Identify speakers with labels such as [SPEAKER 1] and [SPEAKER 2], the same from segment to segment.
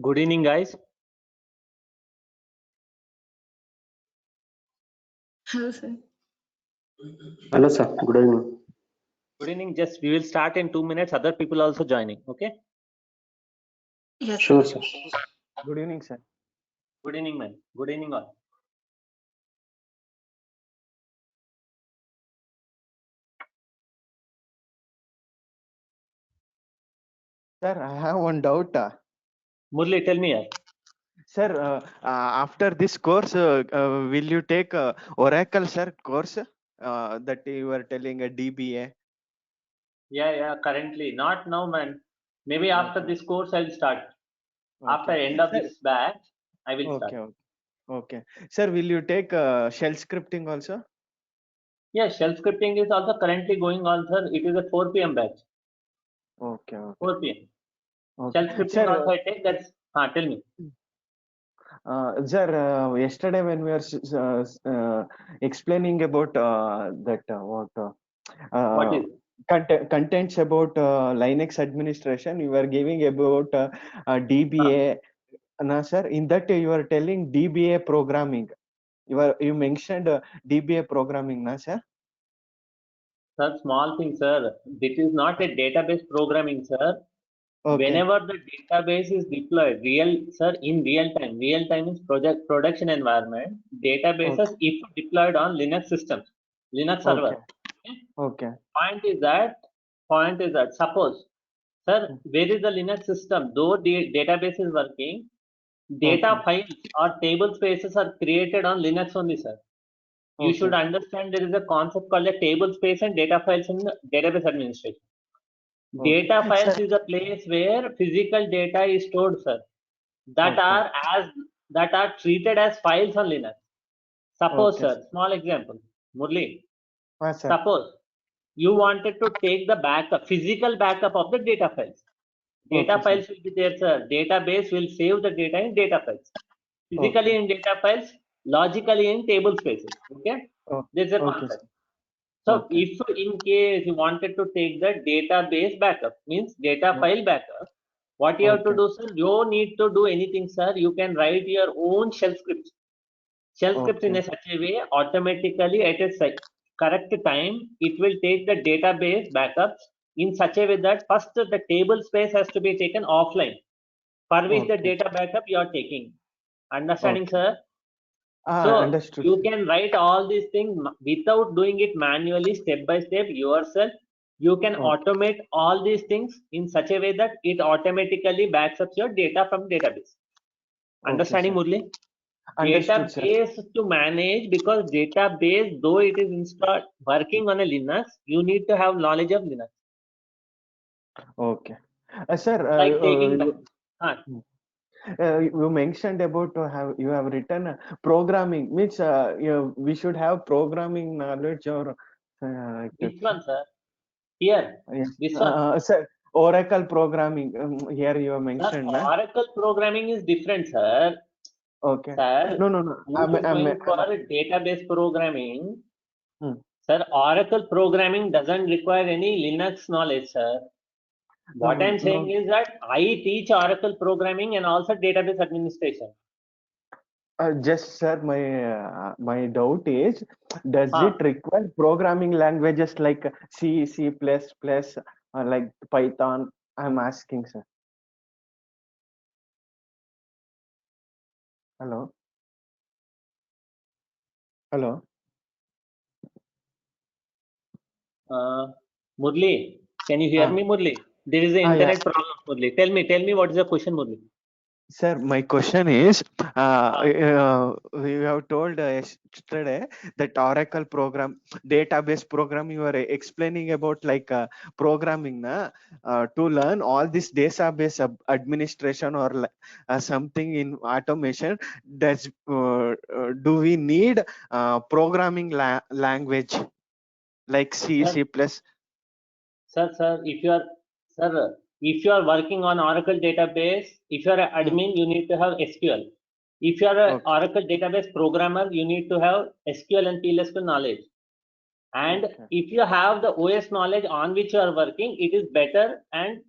[SPEAKER 1] Good evening, guys.
[SPEAKER 2] Hello, sir.
[SPEAKER 3] Hello, sir. Good evening.
[SPEAKER 1] Good evening. Just we will start in 2 minutes. Other people also joining. Okay.
[SPEAKER 2] Yes,
[SPEAKER 3] Sure,
[SPEAKER 2] sir.
[SPEAKER 3] sir.
[SPEAKER 4] Good evening, sir.
[SPEAKER 1] Good evening, man. Good evening, all.
[SPEAKER 4] Sir, I have one doubt.
[SPEAKER 1] Murli, tell me. Yaar.
[SPEAKER 4] Sir, after this course, will you take Oracle, sir, course that you were telling a DBA?
[SPEAKER 1] Yeah. Currently, not now, man. Maybe after
[SPEAKER 4] Okay.
[SPEAKER 1] this course, I'll start. After
[SPEAKER 4] Okay.
[SPEAKER 1] end of
[SPEAKER 4] Sir,
[SPEAKER 1] this batch, I will start.
[SPEAKER 4] Okay. Sir, will you take shell scripting also?
[SPEAKER 1] Yeah, shell scripting is also currently going on, sir. It is a 4 p.m. batch.
[SPEAKER 4] Okay.
[SPEAKER 1] 4 p.m.
[SPEAKER 4] Okay.
[SPEAKER 1] Shell scripting
[SPEAKER 4] Sir,
[SPEAKER 1] also I take. That's. Tell me.
[SPEAKER 4] sir, yesterday when we were explaining about
[SPEAKER 1] What is?
[SPEAKER 4] contents about Linux administration, you were giving about DBA. No, sir, in that you are telling DBA programming. You mentioned DBA programming, na, sir?
[SPEAKER 1] Sir, small thing, sir. This is not a database programming, sir.
[SPEAKER 4] Okay.
[SPEAKER 1] Whenever the database is deployed, in real time is production environment, databases if deployed on Linux systems, Linux server.
[SPEAKER 4] Okay.
[SPEAKER 1] Point is that suppose, sir, where is the Linux system? Though the database is working, data files or table spaces are created on Linux only, sir. You should understand there is a concept called a table space and data files in database administration. Data files is a place where physical data is stored, sir. That are treated as files on Linux. Suppose, sir, small example, Murli. Suppose you wanted to take the physical backup of the data files. Data files will be there, sir. Database will save the data in data files. Physically in data files, logically in table spaces. Okay? This is a concept. So if in case you wanted to take the database backup, means data file backup, what you have to do, sir, you don't need to do anything, sir. You can write your own shell scripts. Shell scripts in a such a way, automatically at a correct time, it will take the database backups in such a way that first the table space has to be taken offline, for which the data backup you are taking. Understanding, sir? So
[SPEAKER 4] Understood.
[SPEAKER 1] you can write all these things without doing it manually, step by step yourself. You can automate all these things in such a way that it automatically backs up your data from database. Understanding, Murli? Database to manage, because database, though it is installed working on a Linux, you need to have knowledge of Linux.
[SPEAKER 4] Okay. Sir,
[SPEAKER 1] Like taking
[SPEAKER 4] you mentioned about you have written programming, means we should have programming knowledge or
[SPEAKER 1] which one, sir? Here, this one.
[SPEAKER 4] sir, Oracle programming, here you have
[SPEAKER 1] Sir,
[SPEAKER 4] mentioned.
[SPEAKER 1] Oracle programming is different, sir.
[SPEAKER 4] Okay.
[SPEAKER 1] Sir,
[SPEAKER 4] No.
[SPEAKER 1] who is going for database programming? Sir, Oracle programming doesn't require any Linux knowledge, sir. What I'm saying is that I teach Oracle programming and also database administration.
[SPEAKER 4] Just, sir, my doubt is, does it require programming languages like C, C++, like Python? I'm asking, sir. Hello.
[SPEAKER 1] Murli, can you hear me, Murli? There is an internet problem, Murli. Tell me what is the question, Murli?
[SPEAKER 4] Sir, my question is, you have told yesterday that Oracle database program, you were explaining about like programming to learn all this database administration or something in automation. Do we need programming language like C, C++?
[SPEAKER 1] Sir, if you are working on Oracle database, if you are an admin, you need to have SQL. If you are an Oracle database programmer, you need to have SQL and PLSQL knowledge. And if you have the OS knowledge on which you are working, it is better. And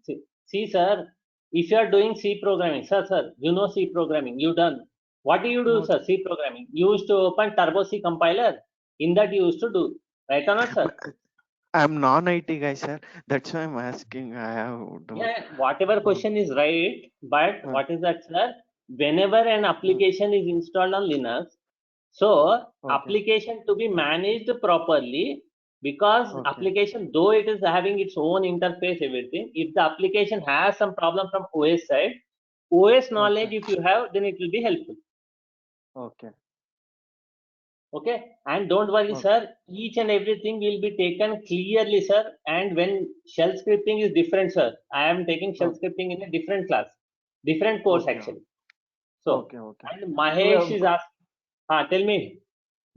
[SPEAKER 1] see, sir, if you are doing C programming, sir, you know C programming, you done. What do you do,
[SPEAKER 4] No,
[SPEAKER 1] sir? C programming. You used to open Turbo C compiler. In that you used to do, right or not, sir?
[SPEAKER 4] I'm non-IT guy, sir. That's why I'm asking. I have
[SPEAKER 1] Yeah, whatever question is right, but
[SPEAKER 4] Uh,
[SPEAKER 1] what is that, sir? Whenever an application is installed on Linux, so
[SPEAKER 4] okay.
[SPEAKER 1] application to be managed properly, because
[SPEAKER 4] Okay.
[SPEAKER 1] application, though it is having its own interface, everything, if the application has some problem from OS side, OS knowledge
[SPEAKER 4] Okay.
[SPEAKER 1] if you have, then it will be helpful.
[SPEAKER 4] Okay.
[SPEAKER 1] Okay, and don't worry,
[SPEAKER 4] Okay.
[SPEAKER 1] sir, each and everything will be taken clearly, sir. And when shell scripting is different, sir, I am taking shell
[SPEAKER 4] Okay.
[SPEAKER 1] scripting in a different class, different course
[SPEAKER 4] Okay.
[SPEAKER 1] actually. So,
[SPEAKER 4] Okay. Okay.
[SPEAKER 1] and Mahesh is asked, tell me,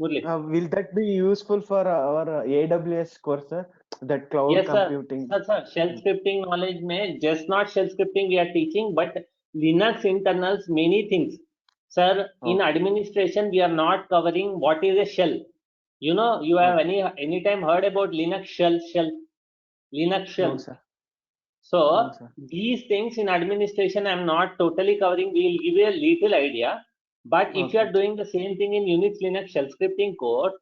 [SPEAKER 1] Murli.
[SPEAKER 4] Will that be useful for our AWS course, sir? That cloud
[SPEAKER 1] Yes, sir.
[SPEAKER 4] computing.
[SPEAKER 1] Sir, shell scripting knowledge may just not shell scripting we are teaching, but Linux internals, many things. Sir, in
[SPEAKER 4] Okay.
[SPEAKER 1] administration, we are not covering what is a shell. You know, you have any time heard about Linux shell, Linux shell.
[SPEAKER 4] No, sir.
[SPEAKER 1] So
[SPEAKER 4] No, sir.
[SPEAKER 1] these things in administration, I'm not totally covering. We will give you a little idea. But if you
[SPEAKER 4] Okay.
[SPEAKER 1] are doing the same thing in Unix Linux shell scripting code,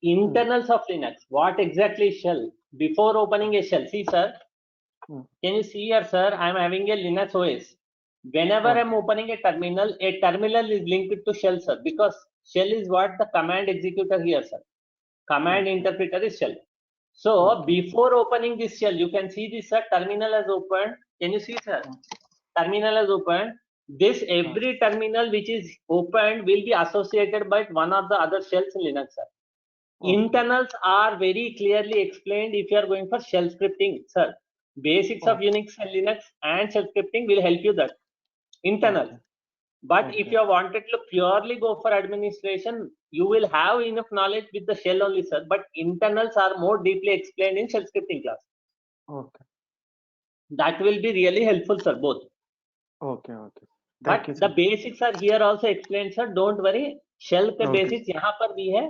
[SPEAKER 1] internals of Linux, what exactly is shell? Before opening a shell, see, sir,
[SPEAKER 4] Hmm.
[SPEAKER 1] can you see here, sir? I'm having a Linux OS. Whenever I'm
[SPEAKER 4] Okay.
[SPEAKER 1] opening a terminal is linked to shell, sir, because shell is what the command executor here, sir. Command
[SPEAKER 4] Okay.
[SPEAKER 1] interpreter is shell. So
[SPEAKER 4] Okay.
[SPEAKER 1] before opening this shell, you can see this, sir, terminal has opened. Can you see, sir? Terminal has opened. This every terminal which is opened will be associated by one of the other shells in Linux, sir.
[SPEAKER 4] Okay.
[SPEAKER 1] Internals are very clearly explained if you are going for shell scripting, sir. Basics of
[SPEAKER 4] Okay.
[SPEAKER 1] Unix and Linux and shell scripting will help you that. Internals.
[SPEAKER 4] Okay.
[SPEAKER 1] But if
[SPEAKER 4] Okay.
[SPEAKER 1] you wanted to purely go for administration, you will have enough knowledge with the shell only, sir. But internals are more deeply explained in shell scripting class.
[SPEAKER 4] Okay.
[SPEAKER 1] That will be really helpful, sir, both.
[SPEAKER 4] Okay. Okay. Thank
[SPEAKER 1] But
[SPEAKER 4] you,
[SPEAKER 1] the
[SPEAKER 4] sir.
[SPEAKER 1] basics are here also explained, sir. Don't worry. Shell के
[SPEAKER 4] Okay.
[SPEAKER 1] basics यहाँ पर भी है.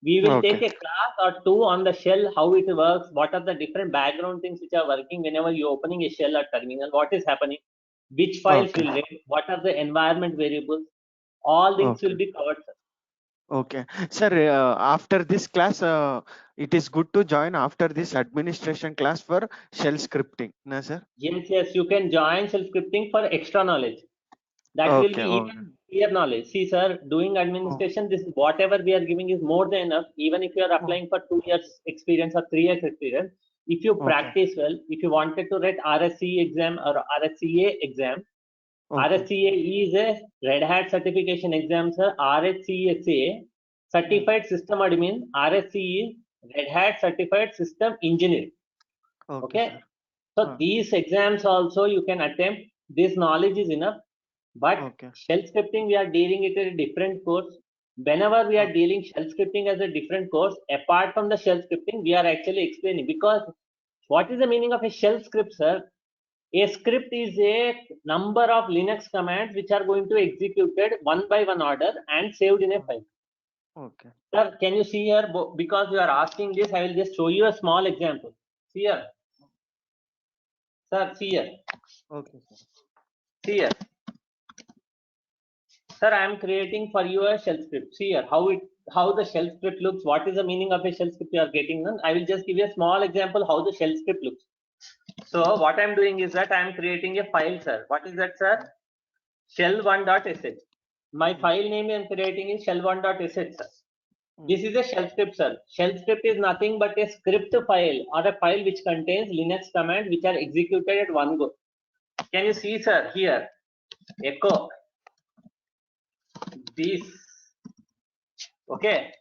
[SPEAKER 1] We will
[SPEAKER 4] Okay.
[SPEAKER 1] take a class or two on the shell, how it works, what are the different background things which are working whenever you're opening a shell or terminal, what is happening, which files
[SPEAKER 4] Okay.
[SPEAKER 1] will read, what are the environment variables, all things
[SPEAKER 4] Okay.
[SPEAKER 1] will be covered, sir.
[SPEAKER 4] Okay. Sir, after this class, it is good to join after this administration class for shell scripting, na, sir?
[SPEAKER 1] Yes, you can join shell scripting for extra knowledge. That will
[SPEAKER 4] Okay.
[SPEAKER 1] be
[SPEAKER 4] Okay.
[SPEAKER 1] even clear knowledge. See, sir, doing administration, this is whatever we are giving is more than enough. Even if you are applying for 2 years experience or 3 years experience, if you
[SPEAKER 4] Okay.
[SPEAKER 1] practice well, if you wanted to write RSCE exam or RSCA exam,
[SPEAKER 4] Okay.
[SPEAKER 1] RSCA is a Red Hat certification exam, sir. RSCSA, Certified System Admin. RSCE is Red Hat Certified System Engineer.
[SPEAKER 4] Okay,
[SPEAKER 1] Okay.
[SPEAKER 4] sir.
[SPEAKER 1] So these exams also you can attempt. This knowledge is enough. But
[SPEAKER 4] Okay.
[SPEAKER 1] shell scripting, we are dealing it as a different course. Whenever we are dealing shell scripting as a different course, apart from the shell scripting, we are actually explaining, because what is the meaning of a shell script, sir? A script is a number of Linux commands which are going to be executed one by one order and saved in a file.
[SPEAKER 4] Okay.
[SPEAKER 1] Sir, can you see here? Because you are asking this, I will just show you a small example. See here. Sir, see here.
[SPEAKER 4] Okay, sir.
[SPEAKER 1] See here. Sir, I am creating for you a shell script. See here how the shell script looks. What is the meaning of a shell script you are getting? I will just give you a small example how the shell script looks. So what I'm doing is that I am creating a file, sir. What is that, sir? Shell1.sh. My file name I am creating is shell1.sh, sir. This is a shell script, sir. Shell script is nothing but a script file or a file which contains Linux commands which are executed at one go. Can you see, sir, here? Echo this. Okay,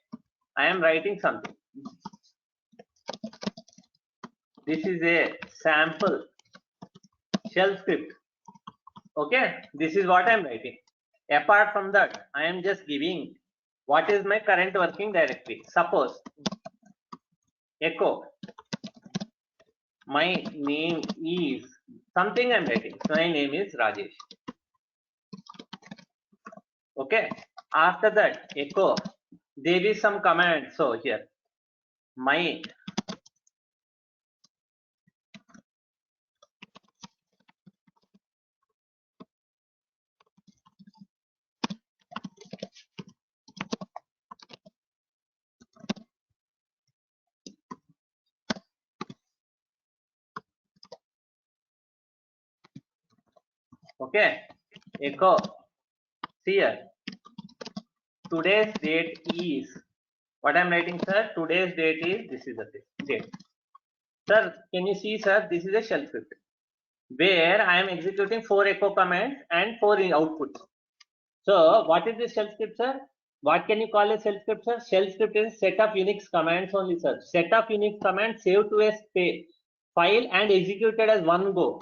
[SPEAKER 1] I am writing something. This is a sample shell script. Okay, this is what I am writing. Apart from that, I am just giving what is my current working directory. Suppose echo my name is something I'm writing. So my name is Rajesh. Okay, after that echo there is some command. So here my Okay, echo. See here. Today's date is what I'm writing, sir. Today's date is this is the date. Sir, can you see, sir? This is a shell script where I am executing 4 echo commands and 4 outputs. So, what is this shell script, sir? What can you call a shell script, sir? Shell script is set of Unix commands only, sir. Set of Unix commands saved to a file and executed as one go.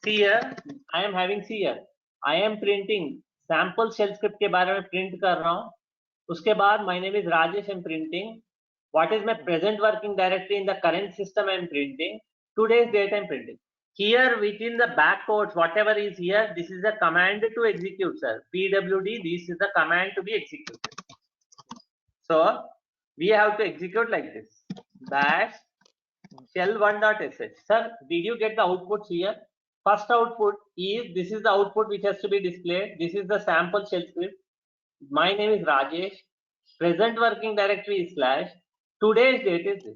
[SPEAKER 1] See here, I am having, see here, I am printing sample shell script के बारे में print कर रहा हूँ. उसके बाद my name is Rajesh, I am printing. What is my present working directory in the current system I am printing. Today's date I am printing. Here within the backports, whatever is here, this is the command to execute, sir. PWD, this is the command to be executed. So we have to execute like this. Bash shell1.sh. Sir, did you get the outputs here? First output is, this is the output which has to be displayed. This is the sample shell script. My name is Rajesh. Present working directory is slash. Today's date is this.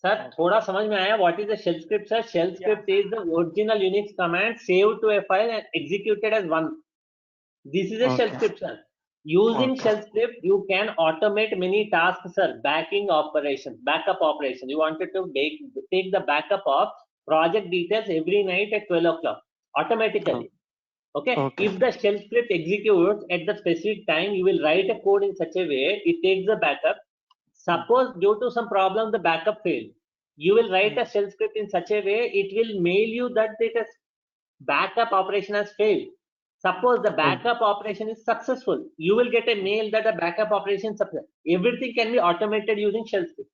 [SPEAKER 1] Sir, थोड़ा समझ में आया? What is the shell script, sir? Shell script is the original Unix command saved to a file and executed as one. This is a shell script, sir. Using shell script, you can automate many tasks, sir. Backing operations, backup operations. You wanted to take the backup of project details every night at 12 o'clock automatically. Okay? If the shell script executes at the specific time, you will write a code in such a way it takes the backup. Suppose due to some problem the backup failed, you will write a shell script in such a way it will mail you that the backup operation has failed. Suppose the backup operation is successful, you will get a mail that the backup operation is successful. Everything can be automated using shell script.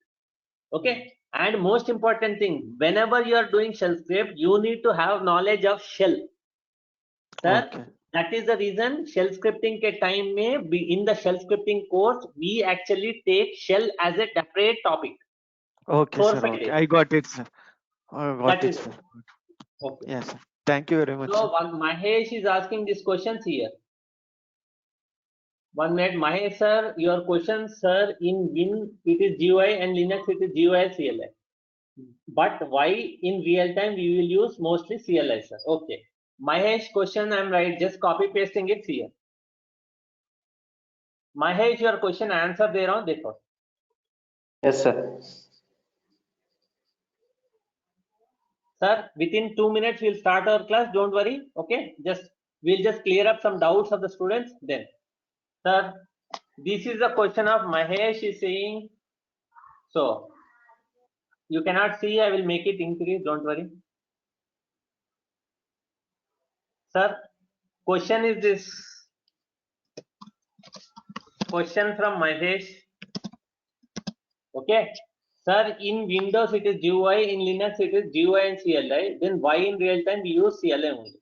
[SPEAKER 1] Okay, and most important thing, whenever you are doing shell script, you need to have knowledge of shell. Sir, that is the reason shell scripting के time में in the shell scripting course we actually take shell as a separate topic.
[SPEAKER 5] Okay, sir. Okay, I got it, sir. I got
[SPEAKER 1] That
[SPEAKER 5] it,
[SPEAKER 1] is
[SPEAKER 5] sir.
[SPEAKER 1] okay.
[SPEAKER 5] Yes, sir. Thank you very much.
[SPEAKER 1] So
[SPEAKER 5] Sir.
[SPEAKER 1] one Mahesh is asking these questions here. 1 minute, Mahesh sir, your question, sir, in Win it is GUI and Linux it is GUI CLI. But why in real time we will use mostly CLI, sir? Okay. Mahesh question I'm right, just copy pasting it here. Mahesh, your question answer दे रहा हूँ देखो.
[SPEAKER 3] Yes, sir.
[SPEAKER 1] Sir, within 2 minutes we'll start our class. Don't worry. Okay, we'll just clear up some doubts of the students. Then, sir, this is the question of Mahesh is saying. So, you cannot see. I will make it increase. Don't worry. Sir, question is this. Question from Mahesh. Okay. Sir, in Windows it is GUI, in Linux it is GUI and CLI. Then why in real time we use CLI only?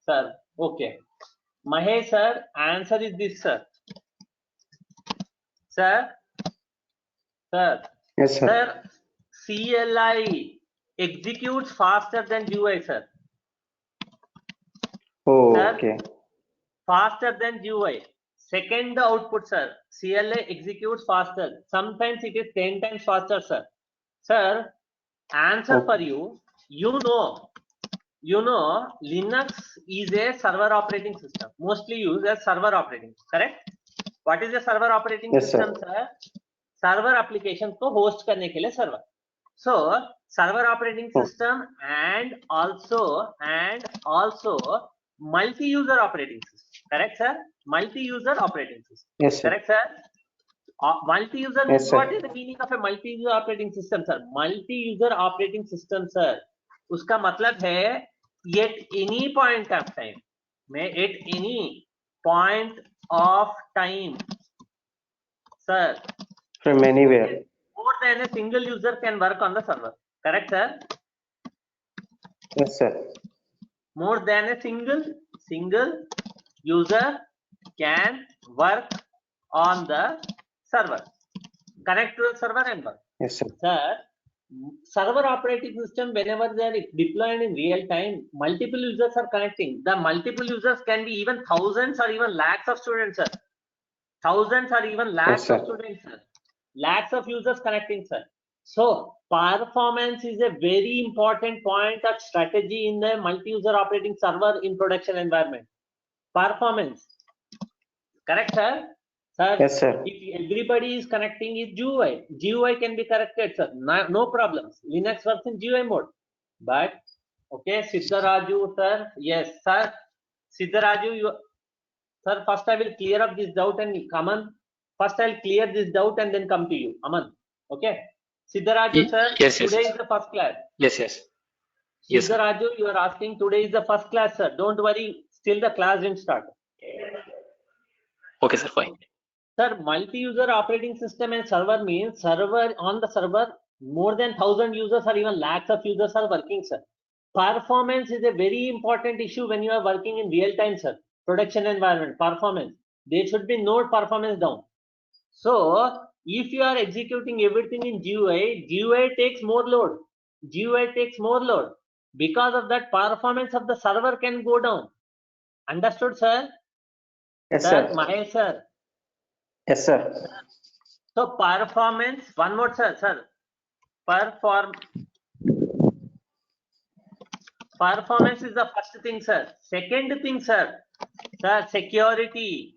[SPEAKER 1] Sir, okay. Mahesh sir, answer is this, sir. Sir,
[SPEAKER 3] Yes, sir.
[SPEAKER 1] Sir, CLI executes faster than GUI, sir.
[SPEAKER 3] Oh,
[SPEAKER 1] Sir,
[SPEAKER 3] okay.
[SPEAKER 1] faster than GUI. Second output, sir. CLI executes faster. Sometimes it is 10 times faster, sir. Sir, answer for you. You know, Linux is a server operating system. Mostly used as server operating. Correct? What is a server operating
[SPEAKER 3] Yes,
[SPEAKER 1] system, sir? Server application को host करने के लिए server. So, server operating system and also multi-user operating system. Correct, sir? Multi-user operating system.
[SPEAKER 3] Yes, sir.
[SPEAKER 1] Correct, sir? Multi-user
[SPEAKER 3] Yes,
[SPEAKER 1] means
[SPEAKER 3] sir.
[SPEAKER 1] what is the meaning of a multi-user operating system, sir? Multi-user operating system, sir. उसका मतलब है at any point of time, at any point of time, sir.
[SPEAKER 3] From anywhere.
[SPEAKER 1] More than a single user can work on the server. Correct, sir?
[SPEAKER 3] Yes, sir.
[SPEAKER 1] More than a single user can work on the server. Connect to the server and work.
[SPEAKER 3] Yes, sir.
[SPEAKER 1] Sir, server operating system, whenever they are deployed in real time, multiple users are connecting. The multiple users can be even thousands or even lakhs of students, sir. Thousands or even lakhs
[SPEAKER 3] Yes,
[SPEAKER 1] of
[SPEAKER 3] sir.
[SPEAKER 1] students, sir. Lakhs of users connecting, sir. So performance is a very important point of strategy in the multi-user operating server in production environment. Performance. Correct, sir? Sir,
[SPEAKER 3] Yes, sir.
[SPEAKER 1] if everybody is connecting is GUI. GUI can be corrected, sir. No problems. Linux works in GUI mode. But, okay, Siddharaju, sir. Yes, sir. Siddharaju, sir, first I will clear up this doubt and Aman. First I'll clear this doubt and then come to you. Aman. Okay. Siddharaju, sir.
[SPEAKER 6] Yes, yes,
[SPEAKER 1] Today
[SPEAKER 6] yes.
[SPEAKER 1] is the first class.
[SPEAKER 6] Yes, yes. Yes, sir.
[SPEAKER 1] Siddharaju, you are asking today is the first class, sir. Don't worry. Still the class didn't start.
[SPEAKER 6] Okay, sir, fine.
[SPEAKER 1] Sir, multi-user operating system and server means server on the server, more than 1,000 users or even lakhs of users are working, sir. Performance is a very important issue when you are working in real time, sir. Production environment, performance. There should be no performance down. So, if you are executing everything in GUI, GUI takes more load. GUI takes more load. Because of that, performance of the server can go down. Understood, sir?
[SPEAKER 3] Yes,
[SPEAKER 1] Sir,
[SPEAKER 3] sir.
[SPEAKER 1] Mahesh, sir.
[SPEAKER 3] Yes, sir.
[SPEAKER 1] So performance, one more, sir. Performance is the first thing, sir. Second thing, sir. Sir, security.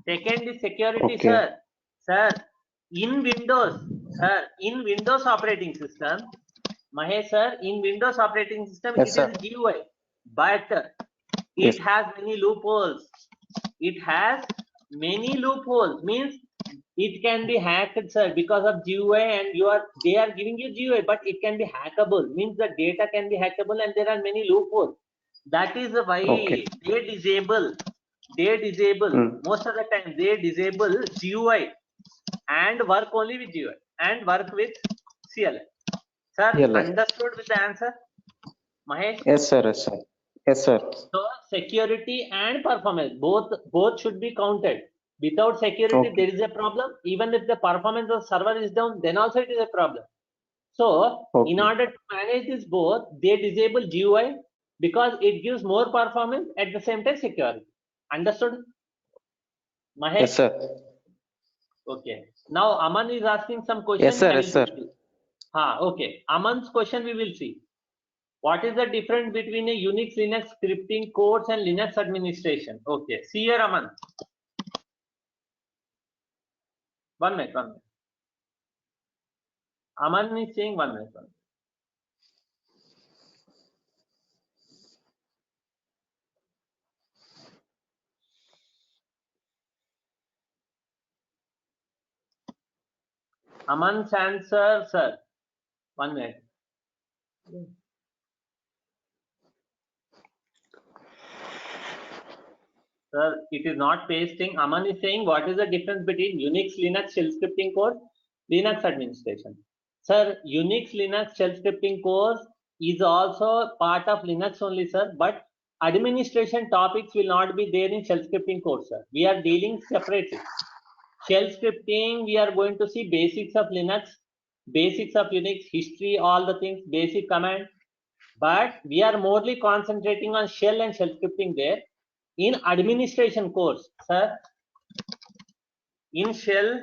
[SPEAKER 1] Second is security,
[SPEAKER 3] Okay.
[SPEAKER 1] sir. Sir, in Windows operating system, Mahesh, sir, in Windows operating system,
[SPEAKER 3] Yes,
[SPEAKER 1] it
[SPEAKER 3] sir.
[SPEAKER 1] is GUI, but
[SPEAKER 3] Yes.
[SPEAKER 1] it has many loopholes. It has many loopholes, means it can be hacked, sir, because of GUI, and they are giving you GUI, but it can be hackable, means the data can be hackable, and there are many loopholes. That is why
[SPEAKER 3] Okay.
[SPEAKER 1] they disable most of the time they disable GUI and work only with GUI and work with CLI. Sir,
[SPEAKER 3] CLI.
[SPEAKER 1] understood with the answer, Mahesh?
[SPEAKER 3] Yes, sir. Yes, sir. Yes, sir.
[SPEAKER 1] So security and performance both should be counted. Without security,
[SPEAKER 3] Okay.
[SPEAKER 1] there is a problem. Even if the performance of server is down, then also it is a problem. So in
[SPEAKER 3] Okay.
[SPEAKER 1] order to manage this both, they disable GUI because it gives more performance at the same time security. Understood, Mahesh?
[SPEAKER 3] Yes, sir.
[SPEAKER 1] Okay. Now Aman is asking some question.
[SPEAKER 3] Yes, sir.
[SPEAKER 1] I will
[SPEAKER 3] Yes, sir.
[SPEAKER 1] see. Okay. Aman's question we will see. What is the difference between a Unix Linux scripting codes and Linux administration? Okay. See here, Aman. One minute. Aman is saying 1 minute. Aman's answer, sir. 1 minute. Sir, it is not pasting. Aman is saying what is the difference between Unix Linux shell scripting course, Linux administration. Sir, Unix Linux shell scripting course is also part of Linux only, sir, but administration topics will not be there in shell scripting course, sir. We are dealing separately. Shell scripting, we are going to see basics of Linux, basics of Unix, history, all the things, basic command. But we are morely concentrating on shell and shell scripting there. In administration course, sir, in shell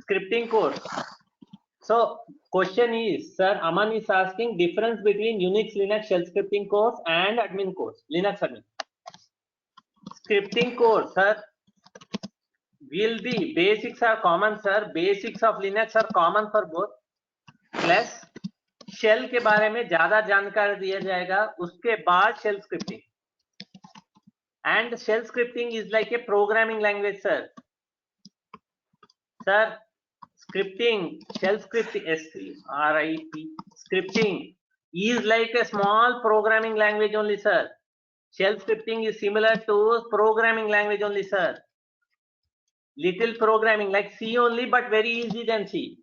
[SPEAKER 1] scripting course. So question is, sir, Aman is asking difference between Unix Linux shell scripting course and admin course, Linux admin. Scripting course, sir, will be basics are common, sir. Basics of Linux are common for both. Plus shell के बारे में ज्यादा जानकारी दिया जाएगा, उसके बाद shell scripting. And shell scripting is like a programming language, sir. Sir, scripting, shell scripting, S-C-R-I-P, scripting is like a small programming language only, sir. Shell scripting is similar to programming language only, sir. Little programming like C only, but very easy than C.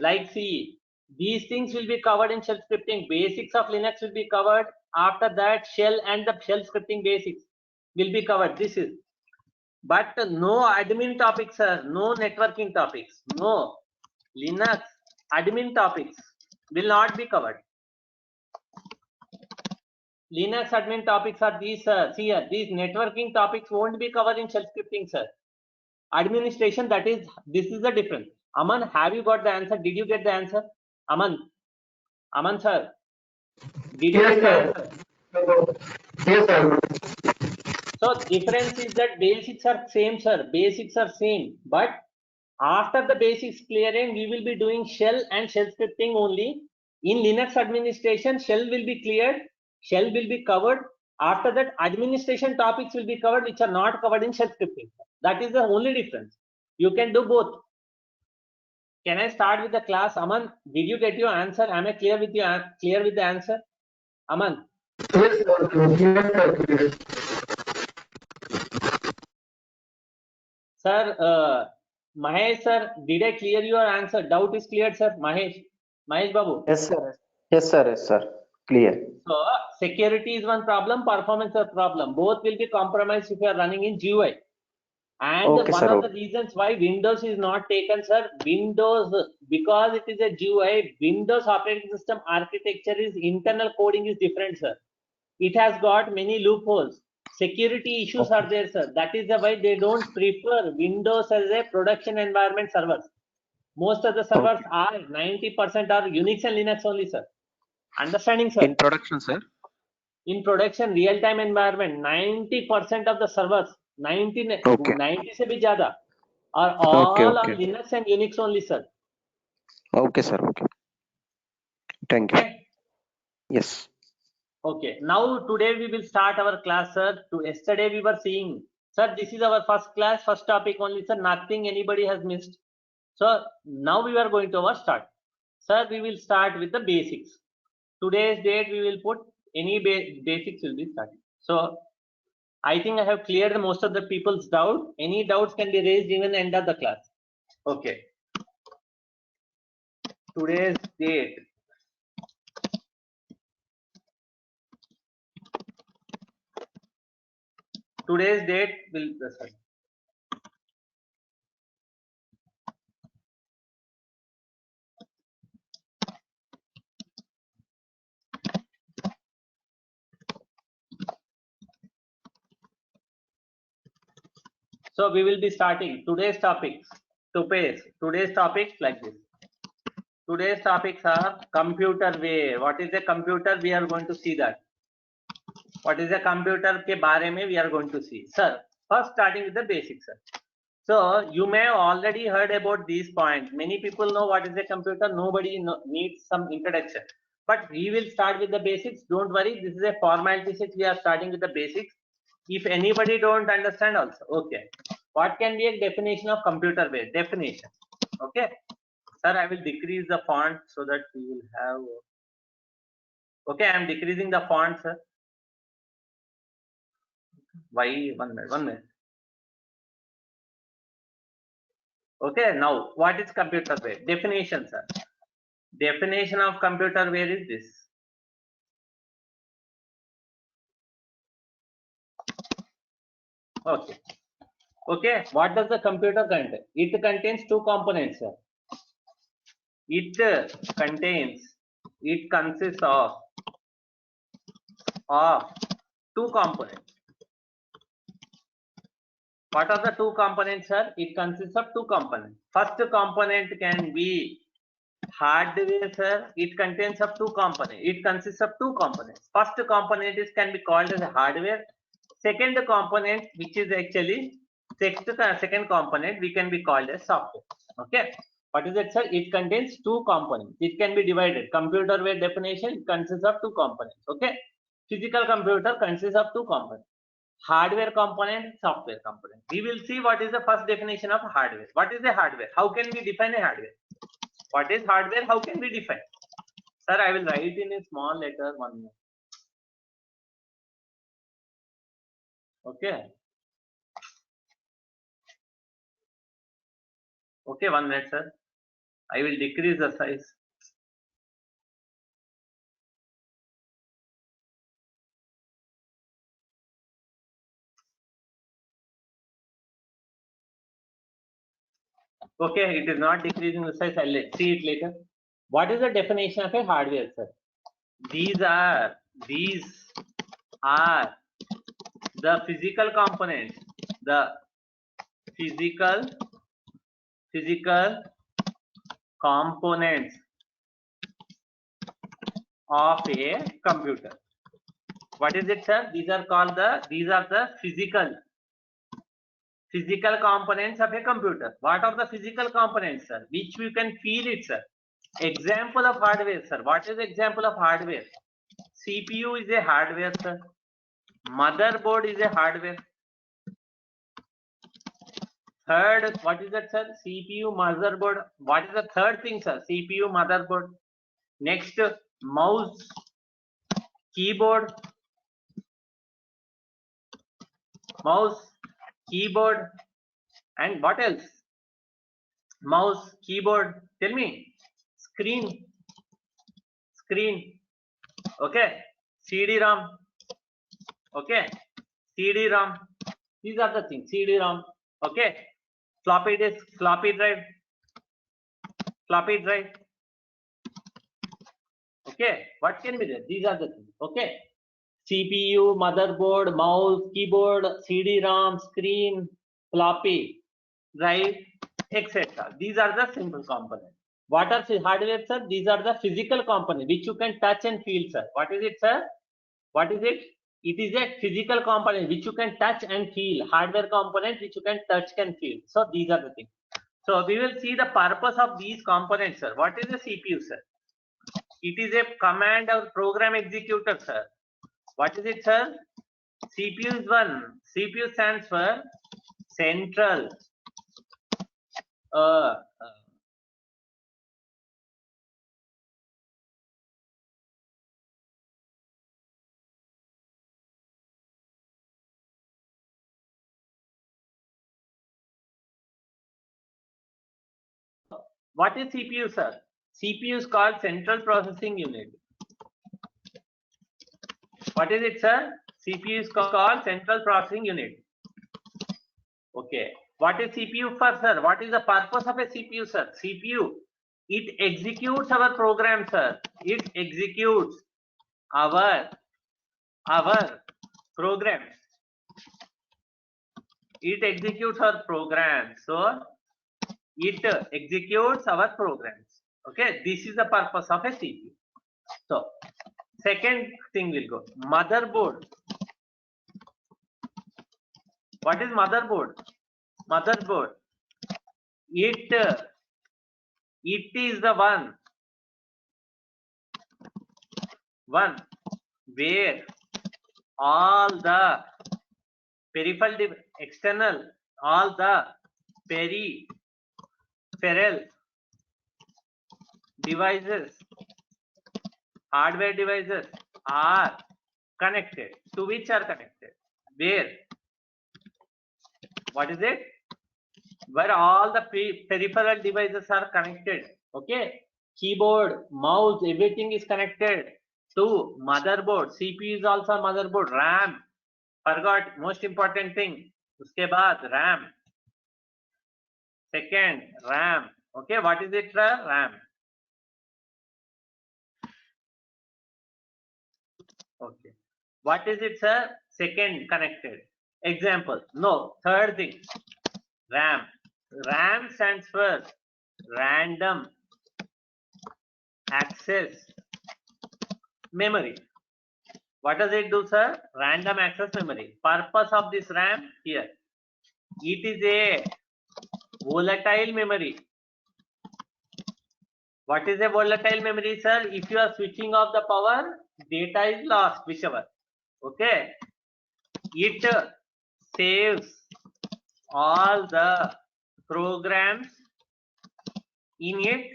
[SPEAKER 1] Like C. These things will be covered in shell scripting. Basics of Linux will be covered. After that, shell and the shell scripting basics will be covered. This is. But no admin topics, sir. No networking topics. No. Linux admin topics will not be covered. Linux admin topics are these, sir. See here, these networking topics won't be covered in shell scripting, sir. Administration, this is the difference. Aman, have you got the answer? Did you get the answer? Aman sir, did you get the answer?
[SPEAKER 3] Yes, sir.
[SPEAKER 1] So difference is that basics are same, sir. Basics are same, but after the basics clearing, we will be doing shell and shell scripting only. In Linux administration, shell will be cleared, shell will be covered. After that, administration topics will be covered, which are not covered in shell scripting. That is the only difference. You can do both. Can I start with the class? Aman, did you get your answer? Am I clear with the answer? Aman.
[SPEAKER 3] Yes, sir. Yes, sir.
[SPEAKER 1] Sir, Mahesh sir, did I clear your answer? Doubt is cleared, sir. Mahesh Babu.
[SPEAKER 3] Yes, sir. Yes, sir. Yes, sir. Clear.
[SPEAKER 1] So security is one problem, performance is a problem. Both will be compromised if you are running in GUI. And
[SPEAKER 3] Okay,
[SPEAKER 1] one
[SPEAKER 3] sir.
[SPEAKER 1] of the reasons why Windows is not taken, sir, Windows, because it is a GUI, Windows operating system architecture is internal coding is different, sir. It has got many loopholes. Security issues are there, sir. That is the why they don't prefer Windows as a production environment servers. Most of the servers are 90% are Unix and Linux only, sir. Understanding, sir?
[SPEAKER 5] In production, sir.
[SPEAKER 1] In production real-time environment, 90% of the servers, 90 se bhi zyada, are all on Linux and Unix only, sir.
[SPEAKER 3] Okay, sir. Okay. Thank you.
[SPEAKER 1] Okay.
[SPEAKER 3] Yes.
[SPEAKER 1] Okay. Now today we will start our class, sir. Yesterday we were seeing, sir, this is our first class, first topic only, sir. Nothing anybody has missed. So now we are going to our start. Sir, we will start with the basics. Today's date we will put any basics will be started. So I think I have cleared most of the people's doubt. Any doubts can be raised even end of the class. Okay. Today's date. Today's date will sorry. So we will be starting today's topics. Today's topics like this. Today's topics are computer way. What is a computer? We are going to see that. What is a computer ke baare mein we are going to see. Sir, first starting with the basics, sir. So you may have already heard about these points. Many people know what is a computer. Nobody needs some introduction. But we will start with the basics. Don't worry. This is a formality set. We are starting with the basics. If anybody don't understand also, okay. What can be a definition of computer way? Definition. Okay. Sir, I will decrease the font so that we will have. Okay, I am decreasing the font, sir. Why? 1 minute. 1 minute. Okay, now what is computerware? Definition, sir. Definition of computerware is this. Okay. Okay, what does the computer contain? It contains two components, sir. It consists of two components. What are the two components, sir? It consists of two components. First component can be hardware, sir. It contains of two components. It consists of two components. First component can be called as a hardware. Second component, which is actually second component, we can be called as software. Okay. What is it, sir? It contains two components. It can be divided. Computerware definition consists of two components. Okay. Physical computer consists of two components. Hardware component, software component. We will see what is the first definition of hardware. What is a hardware? How can we define a hardware? What is hardware? How can we define? Sir, I will write in a small letter 1 minute. Okay. Okay, 1 minute, sir. I will decrease the size. Okay, it is not decreasing the size. I'll see it later. What is the definition of a hardware, sir? These are the physical components. The physical components of a computer. What is it, sir? These are the physical components of a computer. What are the physical components, sir? Which we can feel it, sir. Example of hardware, sir. What is example of hardware? CPU is a hardware, sir. Motherboard is a hardware. Third, what is that, sir? CPU, motherboard. What is the third thing, sir? CPU, motherboard. Next, mouse, keyboard, and what else? Mouse, keyboard. Tell me. Screen. Okay. CD-ROM. Okay. CD-ROM. These are the things. CD-ROM. Okay. Floppy disk, floppy drive. Okay. What can be there? These are the things. Okay. CPU, motherboard, mouse, keyboard, CD-ROM, screen, floppy drive, etc. These are the simple components. What are hardware, sir? These are the physical components which you can touch and feel, sir. What is it, sir? What is it? It is a physical component which you can touch and feel. Hardware component which you can touch and feel. So these are the things. So we will see the purpose of these components, sir. What is the CPU, sir? It is a command or program executor, sir. What is it, sir? CPU is one. CPU stands for central. What is CPU, sir? CPU is called Central Processing Unit. What is it, sir? CPU is called Central Processing Unit. Okay. What is CPU for, sir? What is the purpose of a CPU, sir? CPU, it executes our program, sir. It executes our programs. It executes our programs. So it executes our programs. Okay, this is the purpose of a CPU. So second thing will go motherboard. What is motherboard? Motherboard, it is the one where all the peripheral external, all the peripheral devices, hardware devices are connected. To which are connected? Where? What is it? Where all the peripheral devices are connected. Okay. Keyboard, mouse, everything is connected to motherboard. CPU is also motherboard. RAM. Forgot most important thing. Uske baad RAM. Second, RAM. Okay. What is it? RAM. Okay. What is it, sir? Second, connected. Example. No. Third thing. RAM. RAM stands for random access memory. What does it do, sir? Random access memory. Purpose of this RAM here. It is a volatile memory. What is a volatile memory, sir? If you are switching off the power, data is lost, whichever. Okay. It saves all the programs in it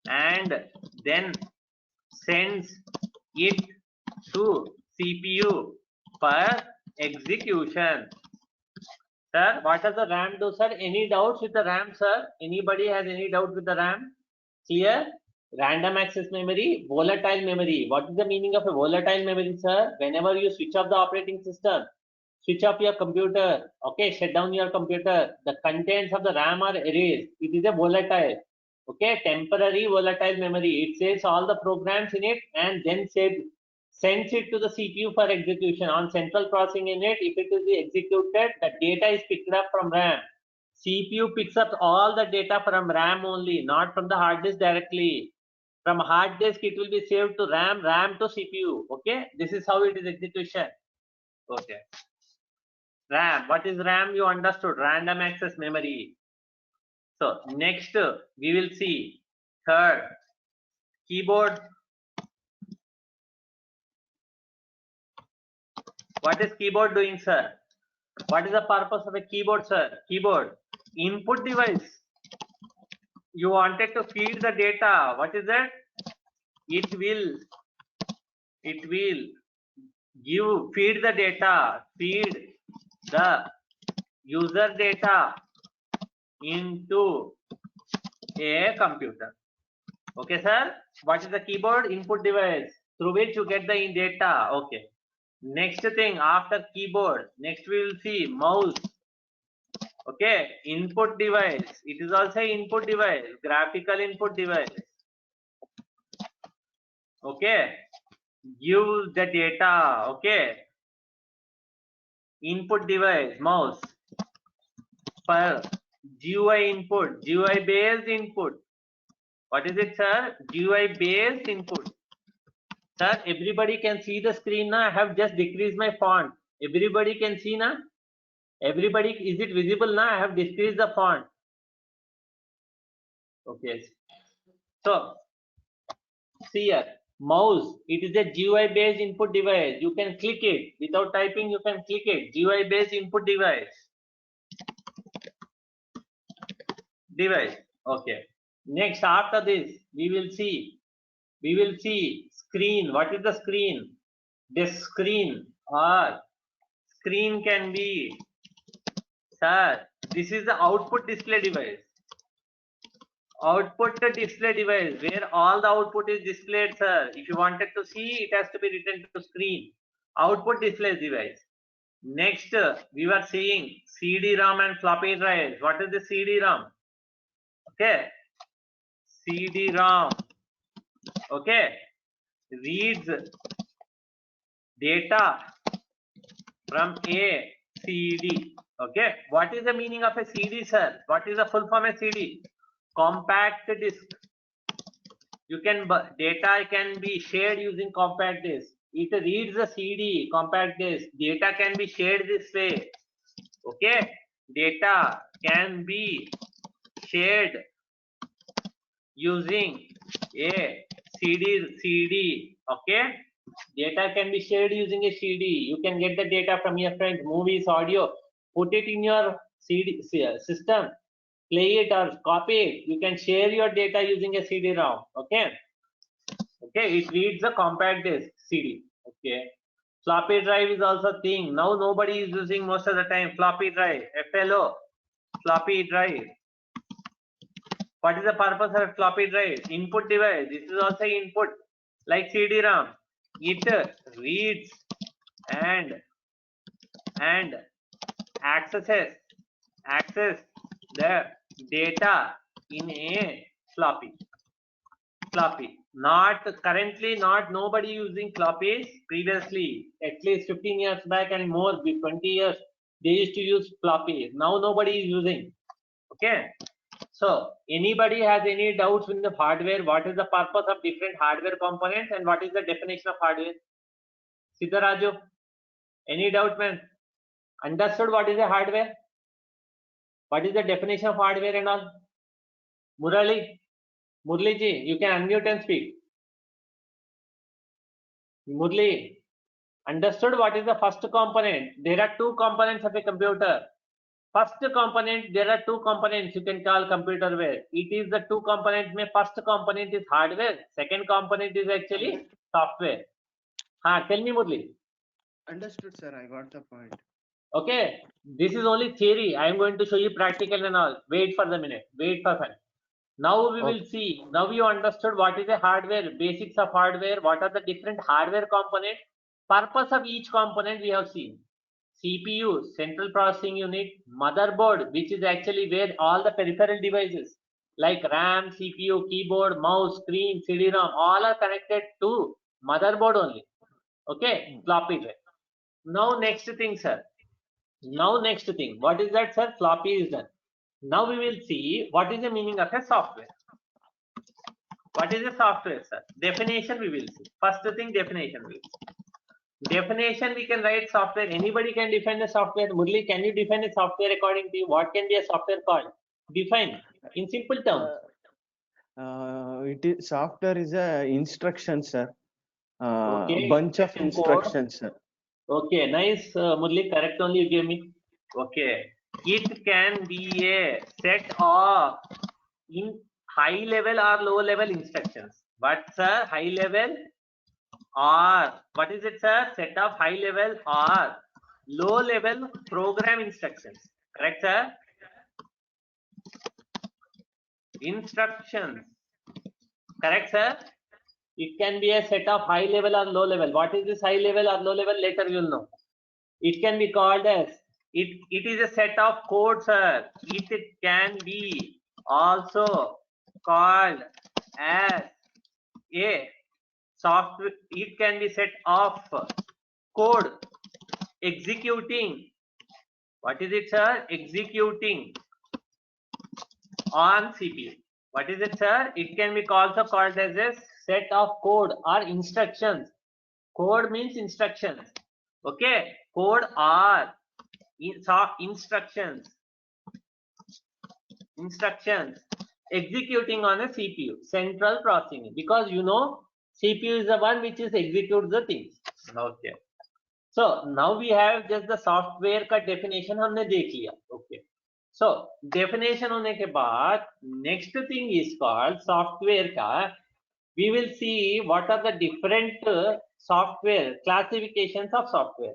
[SPEAKER 1] and then sends it to CPU for execution. Sir, what does the RAM do, sir? Any doubts with the RAM, sir? Anybody has any doubt with the RAM? Clear? Random access memory, volatile memory. What is the meaning of a volatile memory, sir? Whenever you switch off the operating system, switch off your computer, okay, shut down your computer, the contents of the RAM are erased. It is a volatile, okay, temporary volatile memory. It saves all the programs in it and then sends it to the CPU for execution. On central processing unit, if it is executed, the data is picked up from RAM, CPU picks up all the data from RAM only, not from the hard disk directly. From hard disk, it will be saved to RAM, RAM to CPU. Okay, this is how it is execution. Okay. RAM. What is RAM? You understood. Random access memory. So next we will see third keyboard. What is keyboard doing, sir? What is the purpose of a keyboard, sir? Keyboard input device. You wanted to feed the data. What is that? It will feed the data, feed the user data into a computer. Okay, sir. What is the keyboard? Input device through which you get the data. Okay. Next thing after keyboard, next we will see mouse. Okay, input device. It is also input device, graphical input device. Okay, give the data. Okay, input device, mouse. For GUI input, GUI based input. What is it, sir? GUI based input. Sir, everybody can see the screen now. I have just decreased my font. Everybody can see now. Everybody, is it visible now? I have decreased the font. Okay. So, see here, mouse. It is a GUI based input device. You can click it without typing. You can click it. GUI based input device. Okay. Next, after this, we will see screen. What is the screen? This screen or screen can be, sir, this is the output display device. Output display device where all the output is displayed, sir. If you wanted to see, it has to be written to screen. Output display device. Next, we were seeing CD-ROM and floppy drives. What is the CD-ROM? Okay. CD-ROM. Okay. Reads data from a CD. Okay. What is the meaning of a CD, sir? What is the full form of CD? Compact disk. You can data can be shared using compact disk. It reads the CD, compact disk. Data can be shared this way. Okay. Data can be shared using a CD. Okay. Data can be shared using a CD. You can get the data from your friends, movies, audio. Put it in your CD system. Play it or copy it. You can share your data using a CD-ROM. Okay. Okay. It reads the compact disk CD. Okay. Floppy drive is also a thing. Now nobody is using most of the time floppy drive. FLO. Floppy drive. What is the purpose of floppy drive? Input device. This is also input like CD-ROM. It reads and access the data in a floppy. Not currently, not nobody using floppies. Previously, at least 15 years back and more, 20 years, they used to use floppies. Now nobody is using. Okay. So anybody has any doubts in the hardware? What is the purpose of different hardware components and what is the definition of hardware? Siddharaju, any doubt, man? Understood what is a hardware? What is the definition of hardware and all? Murali ji, you can unmute and speak. Murli, understood what is the first component? There are two components of a computer. First component, there are two components you can call computerware. It is the two components. First component is hardware. Second component is actually software. Tell me, Murli.
[SPEAKER 4] Understood, sir. I got the point.
[SPEAKER 1] Okay, this is only theory. I am going to show you practical and all. Wait for the minute. Wait for fun. Now we will see. Now you understood what is a hardware, basics of hardware, what are the different hardware components, purpose of each component we have seen. CPU, central processing unit, motherboard, which is actually where all the peripheral devices like RAM, CPU, keyboard, mouse, screen, CD-ROM, all are connected to motherboard only. Okay, floppy drive. Now next thing, sir. Now next thing. What is that, sir? Floppy is done. Now we will see what is the meaning of a software. What is a software, sir? Definition we will see. First thing, definition we will see. Definition we can write software. Anybody can define a software. Murli, can you define a software according to you? What can be a software called? Define in simple terms.
[SPEAKER 4] It is software is a instruction, sir.
[SPEAKER 1] Okay.
[SPEAKER 4] Bunch of instructions, sir.
[SPEAKER 1] Okay, nice, Murli. Correct only you gave me. Okay. It can be a set of in high level or low level instructions. What, sir? High level or what is it, sir? Set of high level or low level program instructions. Correct, sir? Instructions. Correct, sir? It can be a set of high level or low level. What is this high level or low level? Later you will know. It can be called as it is a set of code, sir. It can be also called as a software. It can be set of code executing. What is it, sir? Executing on CPU. What is it, sir? It can be also called as a set of code or instructions. Code means instructions. Okay, code or instructions executing on a CPU, central processing, because you know CPU is the one which is executes the things. Okay, so now we have just the software का definition हमने देख लिया. Okay, so definition होने के बाद next thing is called software का. We will see what are the different software classifications of software.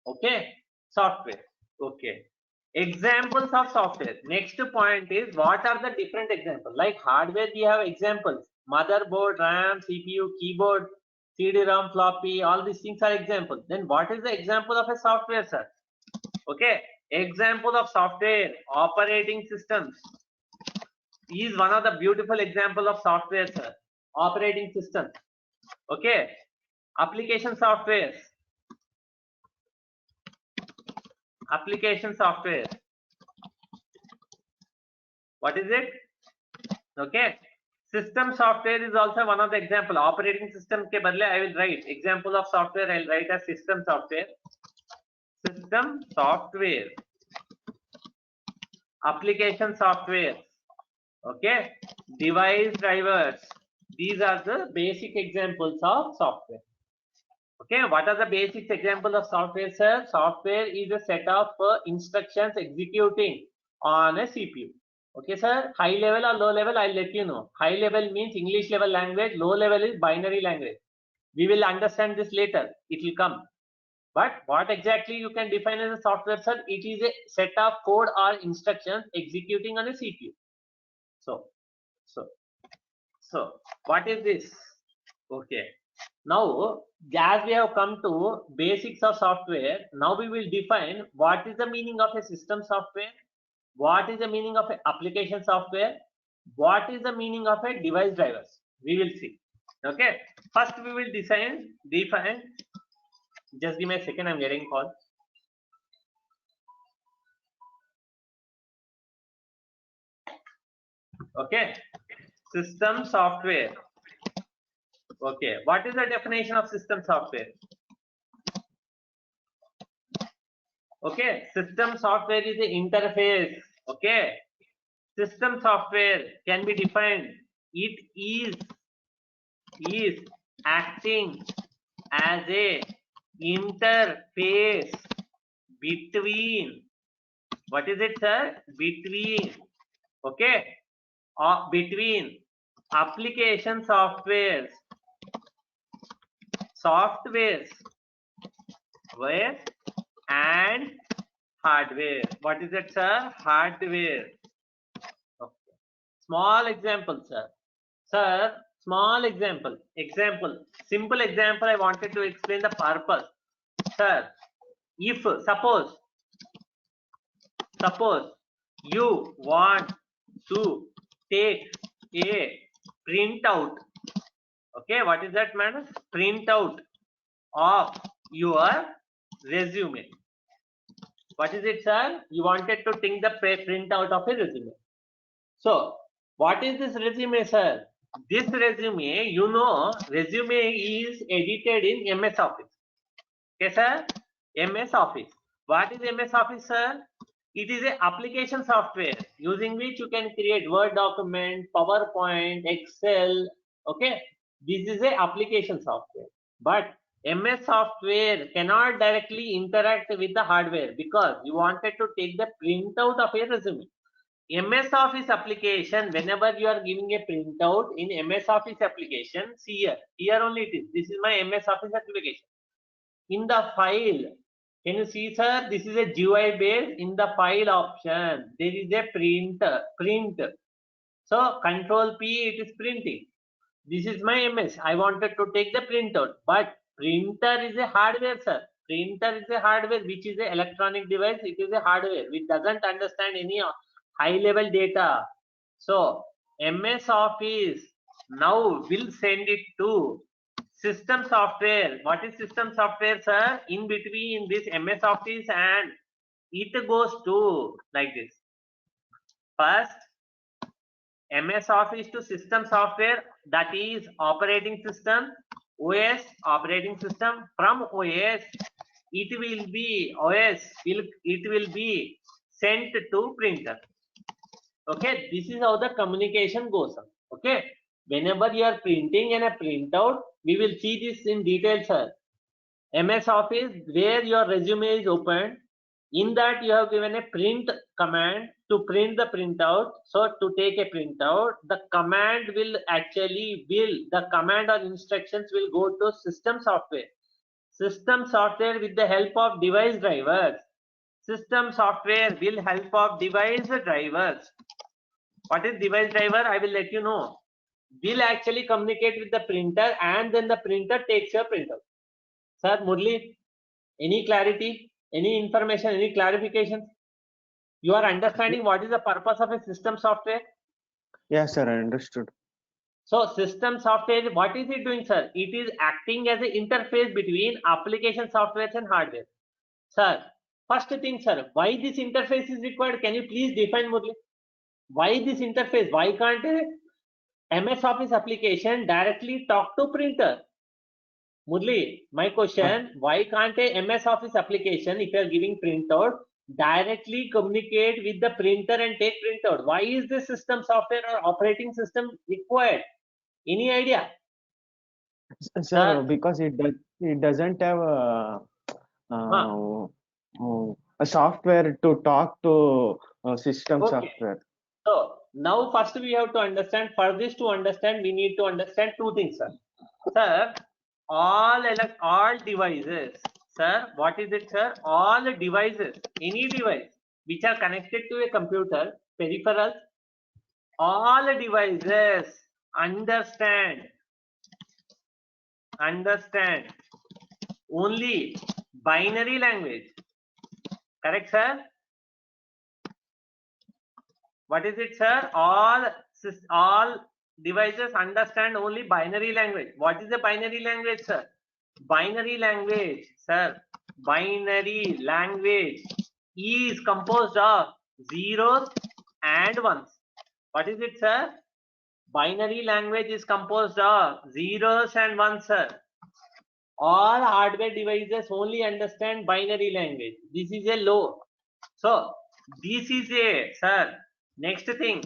[SPEAKER 1] Okay, software. Okay, examples of software. Next point is what are the different examples? Like hardware, we have examples: motherboard, RAM, CPU, keyboard, CD-ROM, floppy. All these things are examples. Then what is the example of a software, sir? Okay, example of software: operating systems is one of the beautiful example of software, sir. Operating system. Okay, application software. Application software. What is it? Okay, system software is also one of the example. Operating system ke badle I will write example of software. I will write as system software. System software. Application software. Okay, device drivers. These are the basic examples of software. Okay, what are the basic examples of software, sir? Software is a set of instructions executing on a CPU. Okay, sir. High level or low level, I'll let you know. High level means English level language. Low level is binary language. We will understand this later. It will come. But what exactly you can define as a software, sir? It is a set of code or instructions executing on a CPU. So what is this? Okay. Now, as we have come to basics of software, now we will define what is the meaning of a system software, what is the meaning of an application software, what is the meaning of a device drivers. We will see. Okay. First, we will define. Just give me a second. I'm getting call. Okay. System software. Okay, what is the definition of system software? Okay, system software is the interface. Okay, system software can be defined. It is acting as a interface between. What is it, sir? Between. Okay, between application softwares. Where and hardware. What is it, sir? Hardware. Okay. Small example, sir. Sir, small example. Simple example. I wanted to explain the purpose. Sir, if suppose you want to take a printout. Okay, what is that, madam? Printout of your resume. What is it, sir? You wanted to take the print out of a resume. So, what is this resume, sir? This resume, you know, resume is edited in MS Office. Okay, sir? MS Office. What is MS Office, sir? It is an application software using which you can create Word document, PowerPoint, Excel. Okay, this is an application software. But MS software cannot directly interact with the hardware because you wanted to take the printout of a resume. MS Office application, whenever you are giving a printout in MS Office application, see here only it is. This is my MS Office application. In the file, can you see, sir? This is a GUI base. In the file option, there is a print. So Control P, it is printing. This is my MS. I wanted to take the printout, but printer is a hardware, sir. Printer is a hardware which is an electronic device. It is a hardware which doesn't understand any high level data. So MS Office now will send it to system software. What is system software, sir? In between this MS Office and it goes to like this. First, MS Office to system software, that is operating system, OS, operating system. From OS, it will be sent to printer. Okay, this is how the communication goes on. Okay, whenever you are printing and a printout, we will see this in detail, sir. MS Office, where your resume is opened, in that you have given a print command to print the printout. So to take a printout, the command the command or instructions will go to system software. System software with the help of device drivers. System software will help of device drivers. What is device driver? I will let you know. Will actually communicate with the printer and then the printer takes your printout. Sir Murli, any clarity, any information, any clarification? You are understanding what is the purpose of a system software?
[SPEAKER 4] Yes, sir, I understood.
[SPEAKER 1] So system software, what is it doing, sir? It is acting as an interface between application softwares and hardware. Sir, first thing, sir, why this interface is required? Can you please define, Murli? Why this interface? Why can't a MS Office application directly talk to printer? Murli, my question, why can't a MS Office application, if you are giving printout, directly communicate with the printer and take printout? Why is this system software or operating system required? Any idea?
[SPEAKER 4] Sir, because it doesn't have a software to talk to system software.
[SPEAKER 1] So now first we have to understand, for this to understand, we need to understand two things, sir. Sir, all devices, sir, what is it, sir? All devices, any device which are connected to a computer, peripherals, all devices understand only binary language. Correct, sir? What is it, sir? All devices understand only binary language. What is the binary language, sir? Binary language, sir. Binary language is composed of zeros and ones. What is it, sir? Binary language is composed of zeros and ones, sir. All hardware devices only understand binary language. This is a low. So this is a, sir, next thing,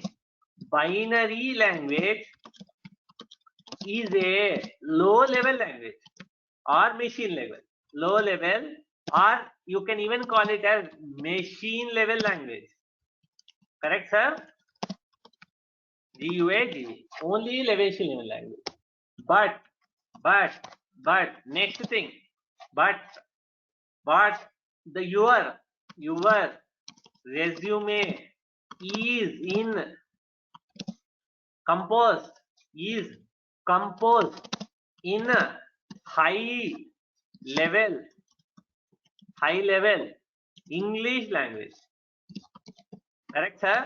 [SPEAKER 1] binary language is a low level language or machine level. Low level, or you can even call it as machine level language. Correct, sir? GUAG, only machine level language. But next thing, but your resume is composed in high level English language. Correct, sir?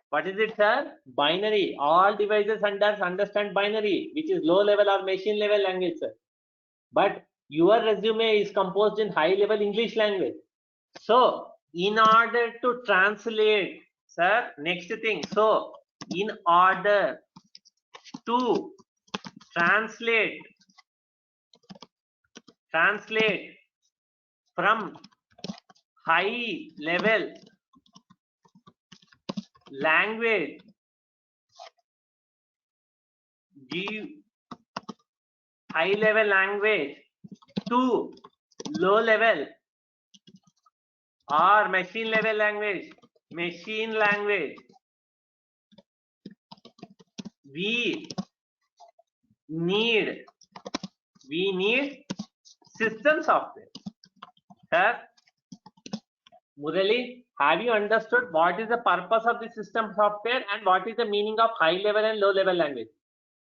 [SPEAKER 1] What is it, sir? Binary. All devices understand binary, which is low level or machine level language, sir. But Your resume is composed in high level English language. So in order to translate, sir, next thing, so in order to translate from high level language, give high level language to low level or machine language, we need system software. Sir, Murali, have you understood what is the purpose of the system software and what is the meaning of high level and low level language?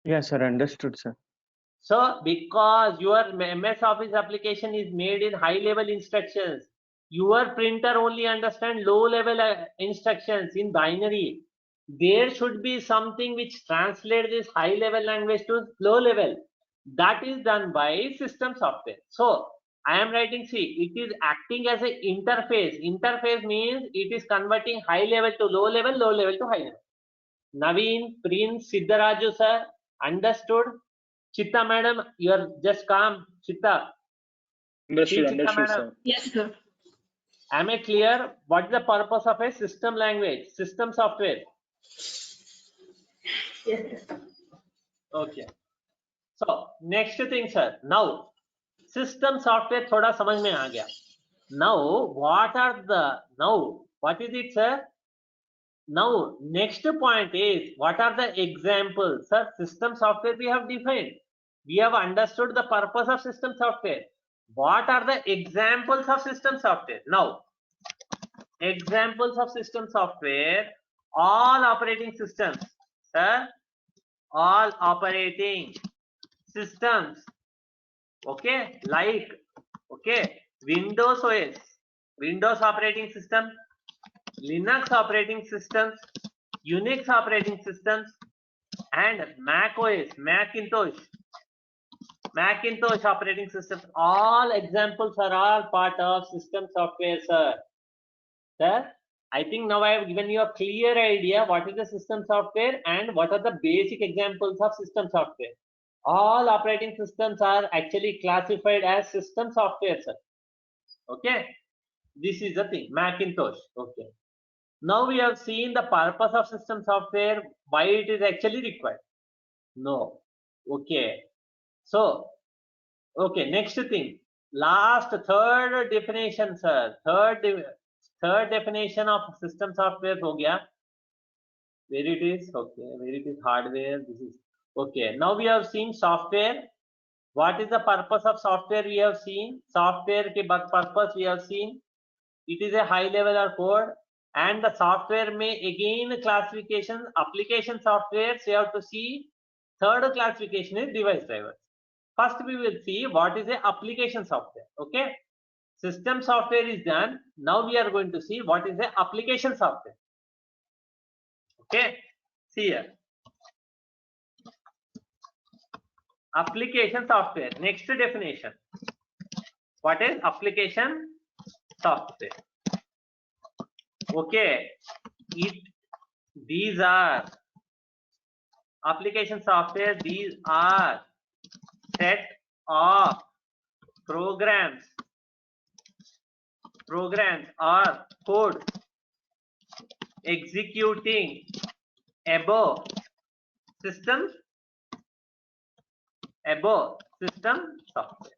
[SPEAKER 4] Yes, sir. Understood, sir.
[SPEAKER 1] So because your MS Office application is made in high level instructions, your printer only understand low level instructions in binary. There should be something which translates this high level language to low level. That is done by system software. So I am writing, see, it is acting as an interface. Interface means it is converting high level to low level to high level. Naveen, Prince, Siddharaju sir, understood? Chitta madam, you are just calm. Chitta.
[SPEAKER 6] Understood,
[SPEAKER 1] Chitta
[SPEAKER 6] understood,
[SPEAKER 1] madam.
[SPEAKER 6] sir.
[SPEAKER 2] Yes, sir.
[SPEAKER 1] Am I clear? What is the purpose of a system language, system software?
[SPEAKER 2] Yes, sir.
[SPEAKER 1] Okay. So next thing, sir. Now system software thoda samajh mein aa gaya. Now what is it, sir? Now next point is, what are the examples? Sir, system software we have defined. We have understood the purpose of system software. What are the examples of system software? Now, examples of system software, all operating systems, sir, all operating systems, okay, like, okay, Windows OS, Windows operating system, Linux operating systems, Unix operating systems, and Mac OS, Macintosh operating systems. All examples are all part of system software, sir. Sir, I think now I have given you a clear idea what is the system software and what are the basic examples of system software. All operating systems are actually classified as system software, sir. Okay, this is the thing, Macintosh. Okay. Now we have seen the purpose of system software, why it is actually required. No. Okay. So, okay, next thing. Third definition, sir. Third definition of system software ho gaya. Where it is? Okay, where it is hardware. This is okay. Now we have seen software. What is the purpose of software? We have seen software ke purpose we have seen. It is a high level or code, and the software may again classification application software. So you have to see third classification is device drivers. First we will see what is a application software. Okay, system software is done. Now we are going to see what is a application software. Okay, see here. Application software. Next definition. What is application software? Okay, these are application software. These are set of programs or code executing above system software.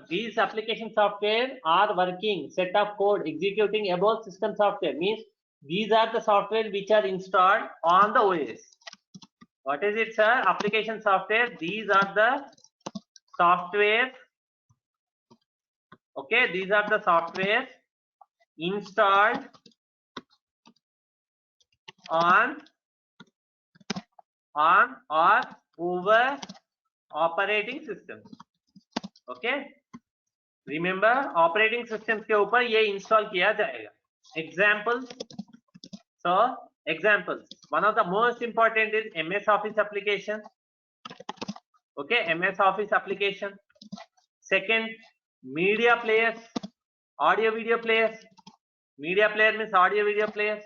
[SPEAKER 1] These application software are working set of code executing above system software, means these are the software which are installed on the OS. What is it, sir? Application software. These are the software. Okay, these are the software installed on or over operating systems. Okay, remember operating systems के ऊपर ये install किया जाएगा. Examples. So examples. One of the most important is MS Office application. Okay, MS Office application. Second, media players, audio video players. Media player means audio video players.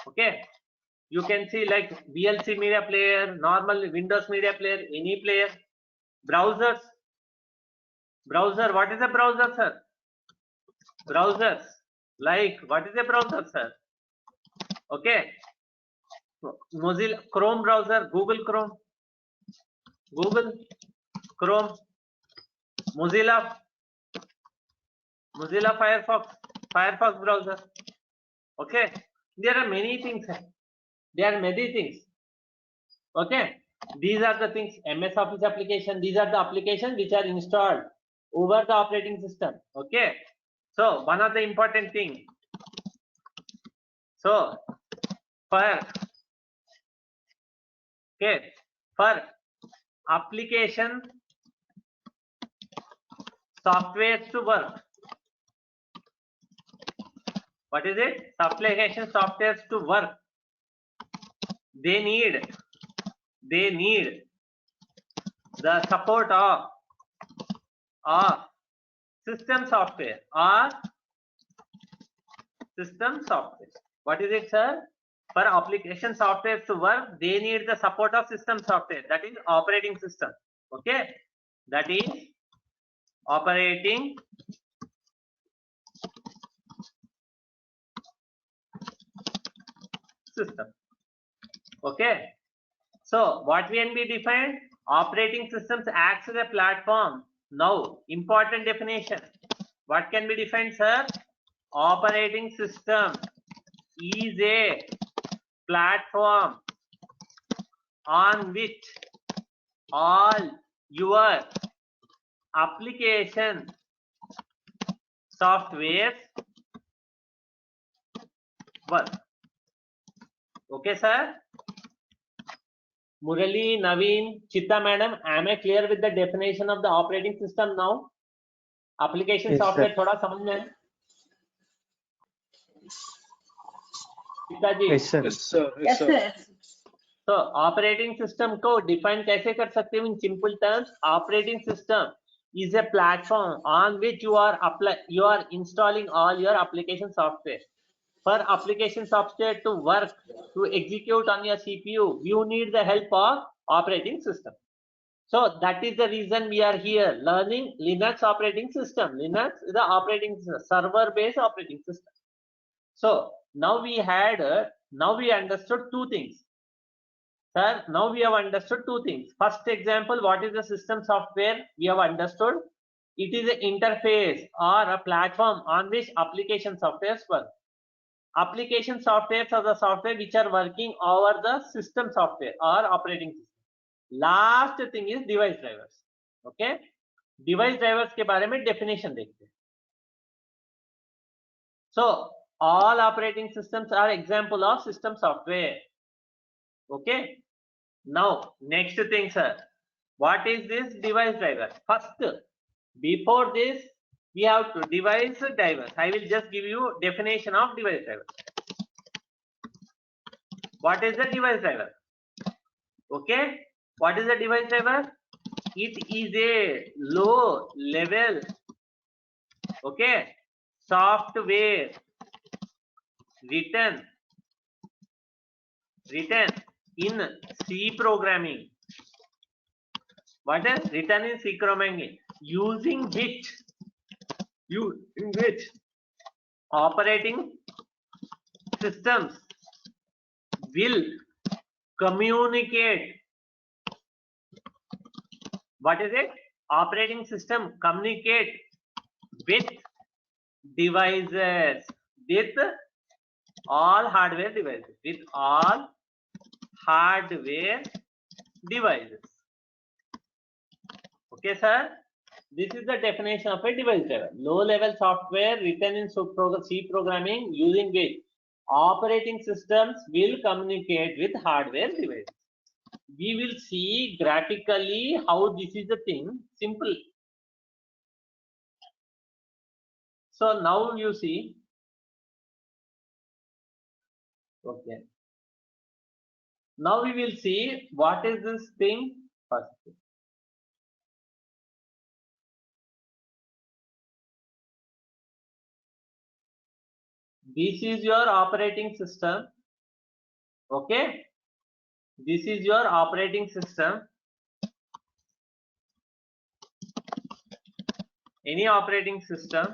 [SPEAKER 1] Okay, you can see like VLC media player, normal Windows media player, any player. Browsers. Browser, what is a browser, sir? Browsers, like what is a browser, sir? Okay, Mozilla Chrome browser, Google Chrome, Mozilla Firefox browser. Okay, there are many things. There are many things. Okay, these are the things. MS Office application. These are the applications which are installed over the operating system. Okay, so one of the important thing. So for application software to work. What is it? Application software to work. They need the support of system software or system software. What is it, sir? For application software to work, they need the support of system software. That is operating system. Okay, that is operating system. Okay, so what can be defined? Operating systems acts as a platform. Now, important definition. What can be defined, sir? Operating system is a platform on which all your application software work. Okay, sir? Murali, Naveen, Chitta madam, am I clear with the definition of the operating system now? Application
[SPEAKER 4] Yes,
[SPEAKER 1] software
[SPEAKER 4] sir.
[SPEAKER 1] थोड़ा समझ में है? चित्ता जी,
[SPEAKER 5] Yes, sir.
[SPEAKER 2] Yes, sir.
[SPEAKER 1] तो operating system को define कैसे कर सकते हैं? In simple terms, operating system is a platform on which you are installing all your application software. For application software to work, to execute on your CPU, you need the help of operating system. So that is the reason we are here learning Linux operating system. Linux is the operating server based operating system. So now we understood two things. Sir, now we have understood two things. First example, what is the system software? We have understood. It is an interface or a platform on which application software work. Application softwares are the software which are working over the system software or operating system. Last thing is device drivers. Okay, device drivers के बारे में definition देखते हैं. So all operating systems are example of system software. Okay. Now, next thing, sir. What is this device driver? First, before this, we have to device drivers. I will just give you definition of device driver. What is the device driver? Okay. What is the device driver? It is a low level, okay, software written in C programming. What is written in C programming? Using which operating systems will communicate. What is it? Operating system communicate with devices, with all hardware devices, Okay, sir. This is the definition of a device driver. Low-level software written in C programming using which operating systems will communicate with hardware devices. We will see graphically how this is the thing. Simple. So now you see. Okay. Now we will see what is this thing first. This is your operating system. Okay. This is your operating system. Any operating system.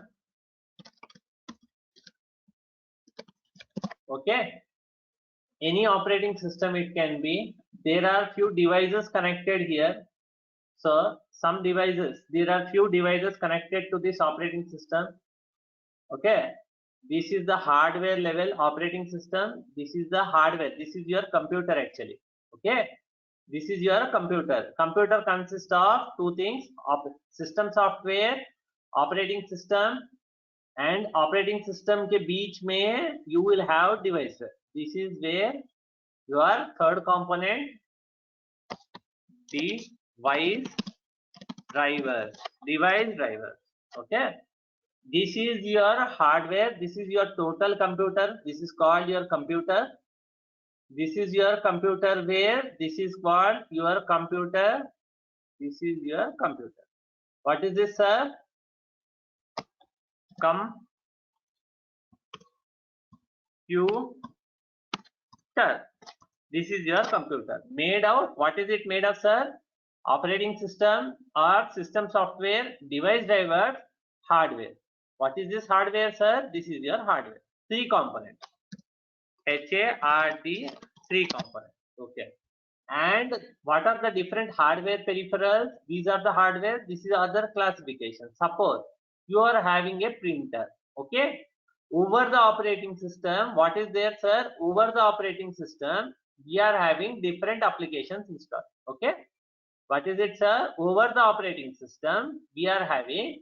[SPEAKER 1] Okay. Any operating system it can be. There are few devices connected here. So some devices, there are few devices connected to this operating system. Okay. This is the hardware level operating system. This is the hardware. This is your computer actually. Okay. This is your computer. Computer consists of two things: system software, operating system, and operating system के बीच में you will have devices. This is where your third component, device drivers. Device drivers. Okay. This is your hardware. This is your total computer. This is called your computer. This is your computer where this is called your computer. This is your computer. What is this, sir? Computer. This is your computer. Made of, what is it made of, sir? Operating system or system software, device driver, hardware. What is this hardware, sir? This is your hardware. Three components. HARD, three components. Okay. And what are the different hardware peripherals? These are the hardware. This is other classification. Suppose you are having a printer. Okay. Over the operating system, what is there, sir? Over the operating system, we are having different applications installed. Okay. What is it, sir? Over the operating system, we are having,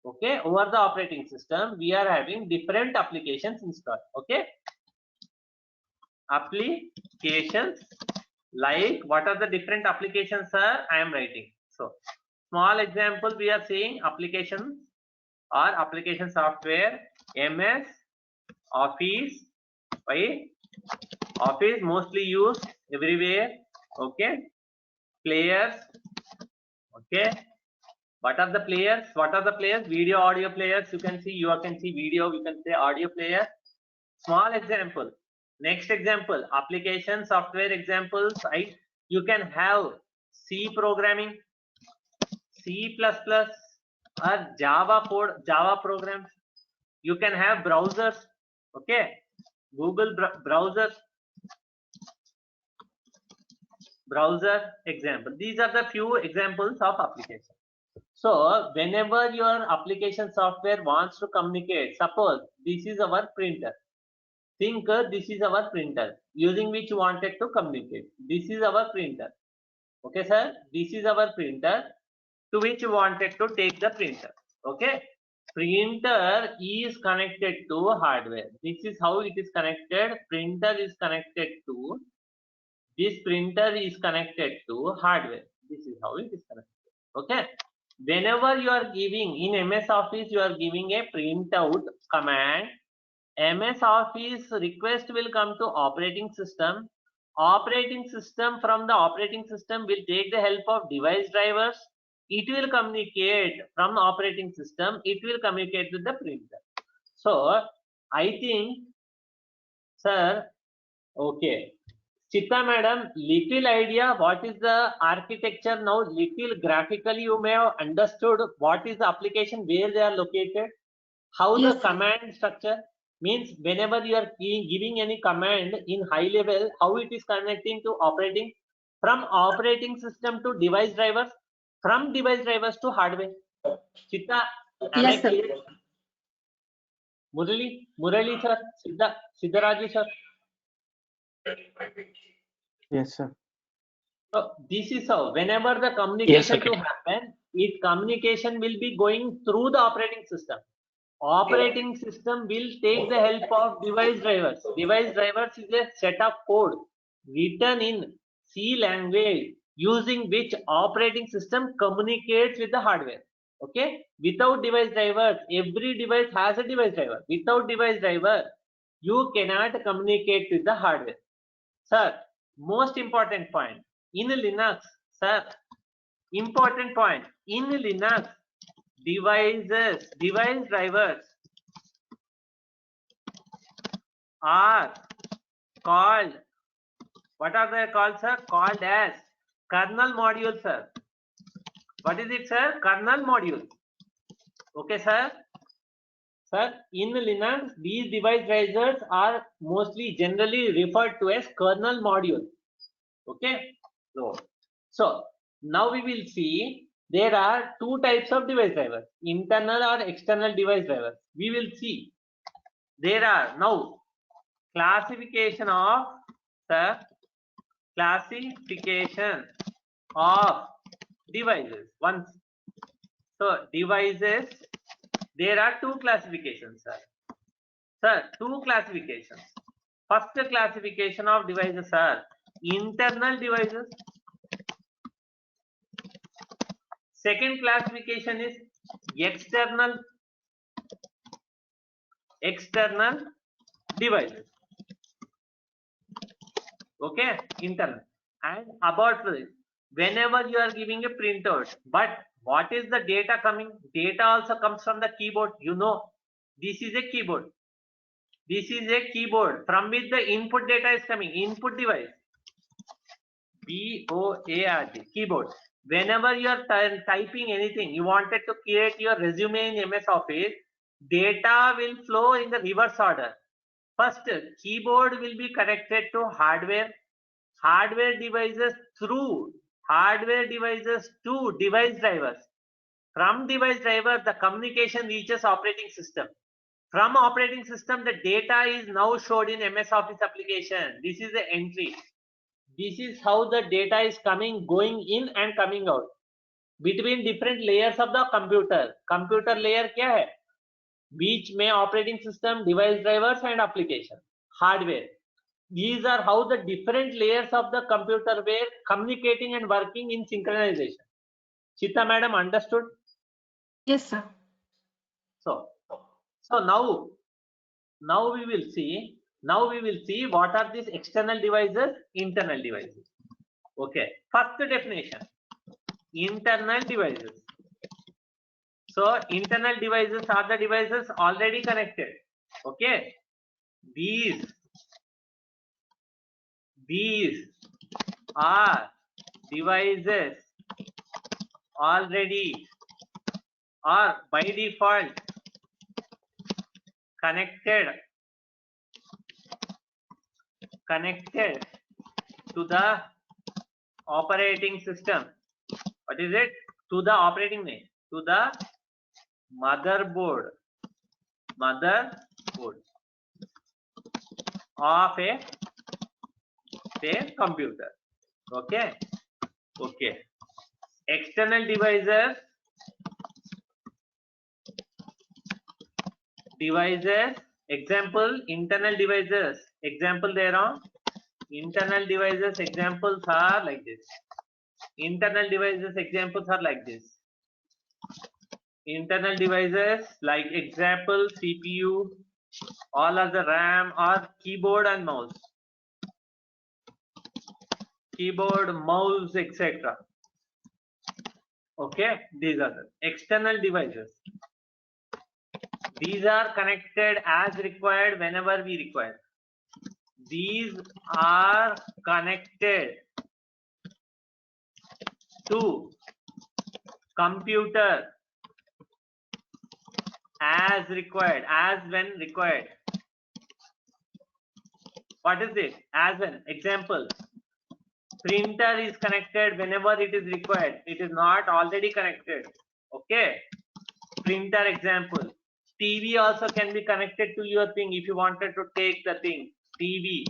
[SPEAKER 1] okay, over the operating system, we are having different applications installed. Okay. Applications, like what are the different applications, sir? I am writing. So small example, we are saying applications or application software, MS Office. Why? Office mostly used everywhere. Okay. Players. Okay. What are the players? What are the players? Video, audio players. You can see. You can see video. You can say audio player. Small example. Next example. Application software examples. You can have C programming, C++, or Java code, Java programs. You can have browsers. Okay. Google browsers. Browser example. These are the few examples of application. So whenever your application software wants to communicate, suppose this is our printer. Think this is our printer using which you wanted to communicate. This is our printer. Okay, sir. This is our printer to which you wanted to take the printer. Okay. Printer is connected to hardware. This is how it is connected. Printer is connected to, this printer is connected to hardware. This is how it is connected. Okay. Whenever you are giving in MS Office, you are giving a printout command. MS Office request will come to operating system. Operating system, from the operating system will take the help of device drivers. It will communicate from operating system. It will communicate with the printer. So I think, sir, okay. Chitra madam, little idea what is the architecture now, little graphically you may have understood what is the application, where they are located, how
[SPEAKER 2] Yes,
[SPEAKER 1] the
[SPEAKER 2] sir.
[SPEAKER 1] command structure means. Whenever you are giving any command in high level, how it is connecting to operating, from operating system to device drivers, from device drivers to hardware. Chitra, am I
[SPEAKER 2] Yes, sir.
[SPEAKER 1] clear? Murali sir, Siddharaju sir.
[SPEAKER 4] Yes, sir.
[SPEAKER 1] So this is how, whenever the communication
[SPEAKER 6] Yes,
[SPEAKER 1] to
[SPEAKER 6] okay.
[SPEAKER 1] happen, communication will be going through the operating system. Operating system will take the help of device drivers. Device drivers is a set of code written in C language using which operating system communicates with the hardware. Okay. Without device drivers, every device has a device driver. Without device driver, you cannot communicate with the hardware. Sir, most important point in Linux, sir, important point in Linux, device drivers are called, what are they called, sir? Called as kernel module, sir. What is it, sir? Kernel module. Okay, sir. Sir, in Linux, these device drivers are mostly generally referred to as kernel module. Okay. So now we will see there are two types of device drivers, internal or external device drivers. We will see there are now classification of devices. Once, so devices, there are two classifications, sir. Sir, two classifications. First classification of devices are internal devices. Second classification is external devices. Okay, internal. And about this, whenever you are giving a printout, but what is the data coming? Data also comes from the keyboard. You know, this is a keyboard. This is a keyboard from which the input data is coming. Input device. B-O-A-R-D, keyboard. Whenever you are typing anything, you wanted to create your resume in MS Office, data will flow in the reverse order. First, keyboard will be connected to hardware devices through hardware devices to device drivers. From device driver, the communication reaches operating system. From operating system, the data is now showed in MS Office application. This is the entry. This is how the data is going in and coming out between different layers of the computer. Computer layer क्या है? बीच में operating system, device drivers and application, hardware. These are how the different layers of the computer were communicating and working in synchronization. Chita madam, understood?
[SPEAKER 2] Yes, sir.
[SPEAKER 1] So now we will see. Now we will see what are these external devices, internal devices. Okay. First definition: internal devices. So internal devices are the devices already connected. Okay. These are devices already or by default connected to the operating system. What is it? To the operating name, to the motherboard of a computer. Okay. External devices example, internal devices example there are. Internal devices examples are like this. Internal devices examples are like this. Internal devices like example CPU, all are the RAM or keyboard and mouse. Keyboard, mouse, etc. Okay, these are the external devices. These are connected as required whenever we require. These are connected to computer as required, as when required. What is it? As when? Example. Printer is connected whenever it is required. It is not already connected. Okay. Printer example. TV also can be connected to your thing if you wanted to take the thing. TV.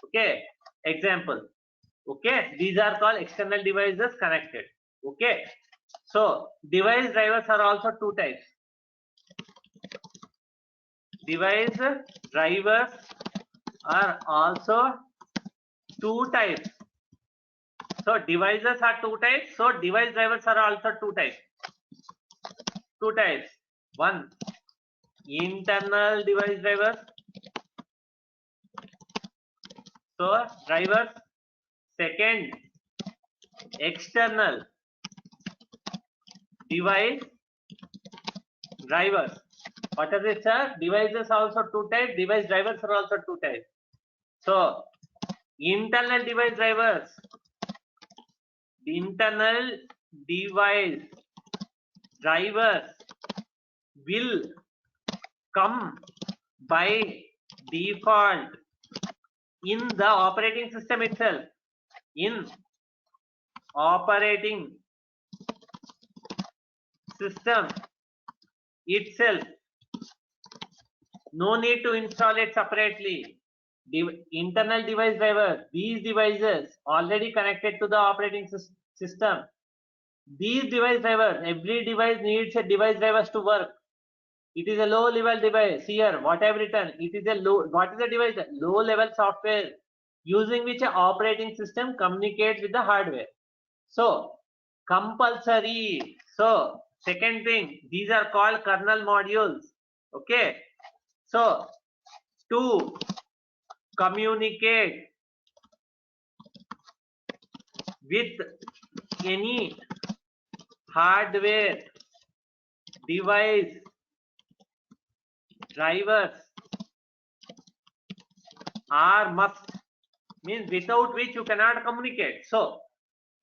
[SPEAKER 1] Okay. Example. Okay. These are called external devices connected. Okay. So device drivers are also two types. Device drivers are also two types. So devices are two types. So device drivers are also two types. Two types. One, internal device drivers. So drivers. Second, external device drivers. What is it, sir? Devices also two types. Device drivers are also two types. So, internal device drivers. Internal device drivers will come by default in the operating system itself. In operating system itself. No need to install it separately. Internal device driver, these devices already connected to the operating system. These device drivers, every device needs a device drivers to work. It is a low level device. Here, what I have written, it is a low, what is the device? Low level software using which an operating system communicates with the hardware. So, compulsory. So, second thing, these are called kernel modules. Okay. So, to communicate with any hardware device drivers are must, means without which you cannot communicate. So,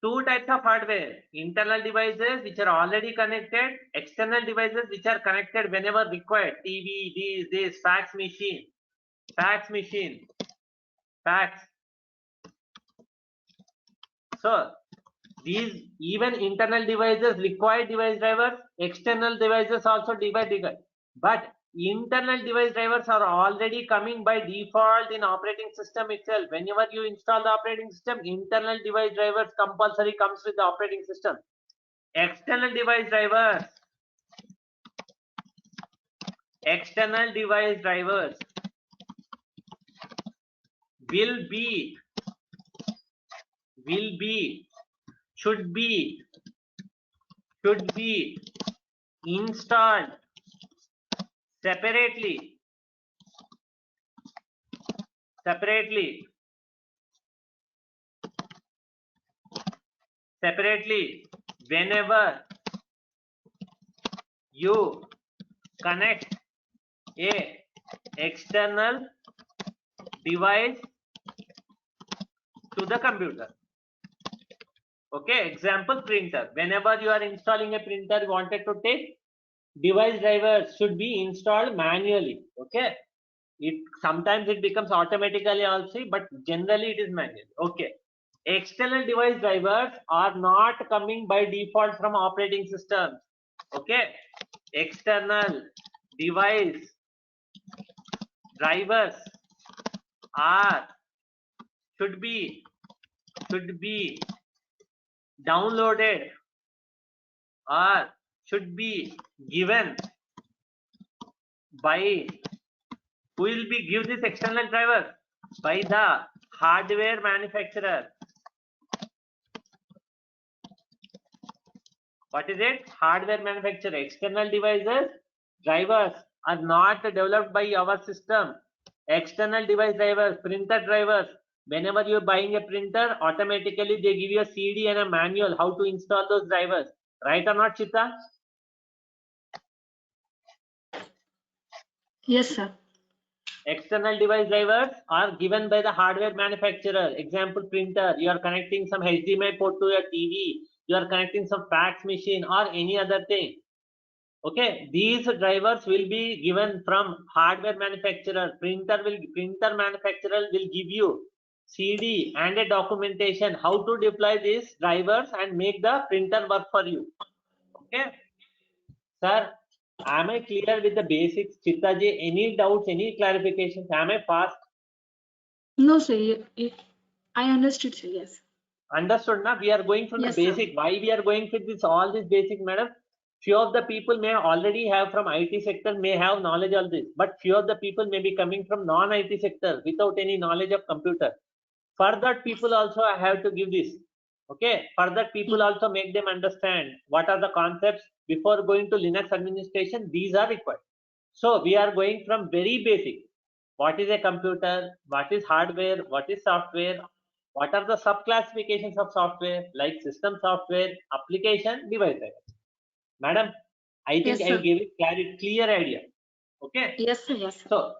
[SPEAKER 1] two types of hardware: internal devices which are already connected, external devices which are connected whenever required. TV, this fax machine, fax. So these even internal devices require device drivers, external devices also device. But internal device drivers are already coming by default in operating system itself. Whenever you install the operating system, internal device drivers compulsory comes with the operating system. External device drivers should be installed separately whenever you connect a external device to the computer. Okay, example, printer. Whenever you are installing a printer, you wanted to take, device drivers should be installed manually. Okay, sometimes it becomes automatically also, but generally it is manual. Okay, external device drivers are not coming by default from operating systems. Okay, external device drivers should be downloaded or should be given by, who will be give this external driver? By the hardware manufacturer. What is it? Hardware manufacturer. External devices drivers are not developed by our system. External device drivers, printer drivers, whenever you're buying a printer, automatically they give you a CD and a manual how to install those drivers. Right or not, Chitra?
[SPEAKER 2] Yes, sir.
[SPEAKER 1] External device drivers are given by the hardware manufacturer. Example, printer. You are connecting some HDMI port to your TV. You are connecting some fax machine or any other thing. Okay, these drivers will be given from hardware manufacturer. Printer manufacturer will give you CD and a documentation how to deploy these drivers and make the printer work for you. Okay, sir, am I clear with the basics? Chittaji, any doubts, any clarifications? Am I fast?
[SPEAKER 2] No, sir. I understood, sir. Yes.
[SPEAKER 1] Understood, na? We are going from
[SPEAKER 2] Yes,
[SPEAKER 1] the
[SPEAKER 2] sir.
[SPEAKER 1] basic. Why we are going with this, all this basic, madam? Few of the people may already have from IT sector, may have knowledge of this, but few of the people may be coming from non-IT sector without any knowledge of computer. For that people also I have to give this. Okay, for that people also make them understand what are the concepts before going to Linux administration. These are required. So we are going from very basic. What is a computer? What is hardware? What is software? What are the sub-classifications of software like system software, application, device driver? Madam, I think
[SPEAKER 2] Yes,
[SPEAKER 1] I
[SPEAKER 2] sir.
[SPEAKER 1] gave it clear idea. Okay.
[SPEAKER 2] Yes, sir. Yes. Sir.
[SPEAKER 1] So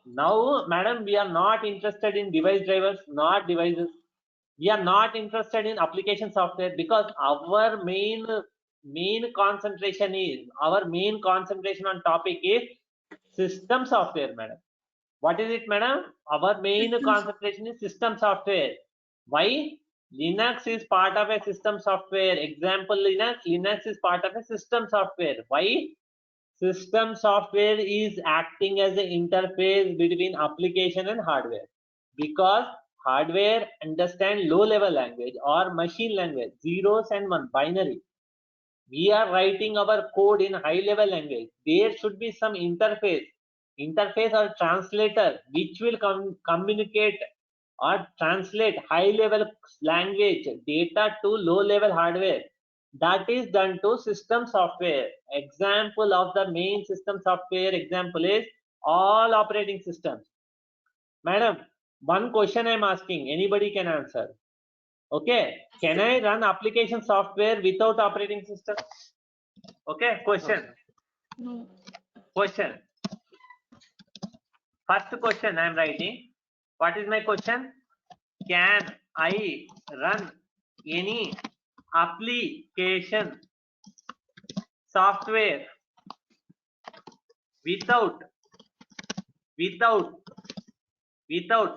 [SPEAKER 1] now, madam, we are not interested in device drivers, not devices. We are not interested in application software because our main concentration on topic is system software, madam. What is it, madam? Our main concentration is system software. Why? Linux is part of a system software. Example, Linux is part of a system software. Why? System software is acting as an interface between application and hardware, because hardware understand low level language or machine language, zeros and one, binary. We are writing our code in high level language. There should be some interface or translator which will communicate or translate high level language data to low level hardware. That is done to system software. Example of the main system software example is all operating systems. Madam, one question I am asking, anybody can answer. Okay, can I run application software without operating system? Okay, question.
[SPEAKER 2] No.
[SPEAKER 1] Question. First question I am writing. What is my question? Can I run any application software without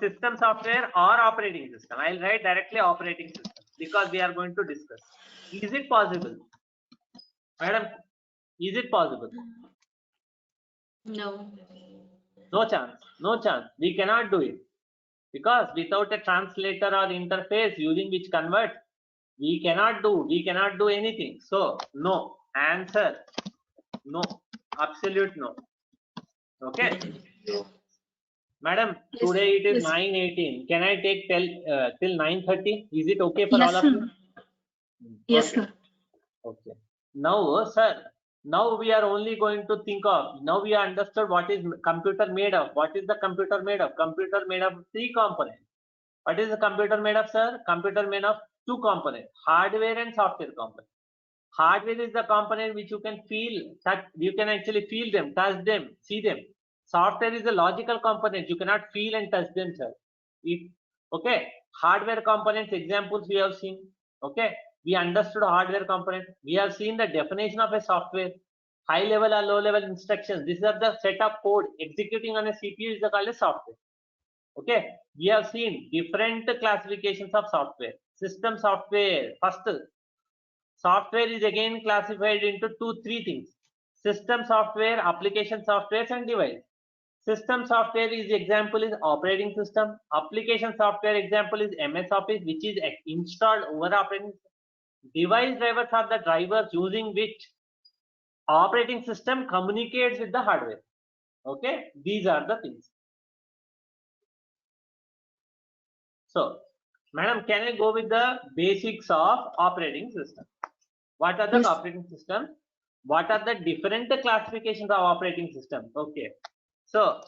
[SPEAKER 1] system software or operating system? I'll write directly operating system because we are going to discuss. Is it possible? Madam, is it possible?
[SPEAKER 2] No.
[SPEAKER 1] No chance. No chance. We cannot do it. Because without a translator or interface using which convert, we cannot do anything. So no. Answer no. Absolute no. Okay. Madam, today it is
[SPEAKER 2] Yes.
[SPEAKER 1] 9:18. Can I take till 9:30? Is it okay for
[SPEAKER 2] Yes,
[SPEAKER 1] all of
[SPEAKER 2] sir.
[SPEAKER 1] you?
[SPEAKER 2] Yes,
[SPEAKER 1] Okay.
[SPEAKER 2] sir.
[SPEAKER 1] Okay. Now, sir, now we are only going to think of, now we understood what is computer made of. What is the computer made of? Computer made of 3 components. What is the computer made of, sir? Computer made of 2 components, hardware and software component. Hardware is the component which you can feel, touch, you can actually feel them, touch them, see them. Software is a logical component, you cannot feel and touch them, sir. Okay, hardware components examples we have seen. Okay, we understood hardware component. We have seen the definition of a software, high level or low level instructions. These are the set of code executing on a CPU is called a software. Okay, we have seen different classifications of software. System software, first software is again classified into 3 things: system software, application software, and device. System software is example is operating system. Application software example is MS Office, which is installed over operating system. Device drivers are the drivers using which operating system communicates with the hardware. Okay, these are the things. So, madam, can I go with the basics of operating system? What are the
[SPEAKER 2] Yes.
[SPEAKER 1] operating system? What are the different classifications of operating system? Okay, so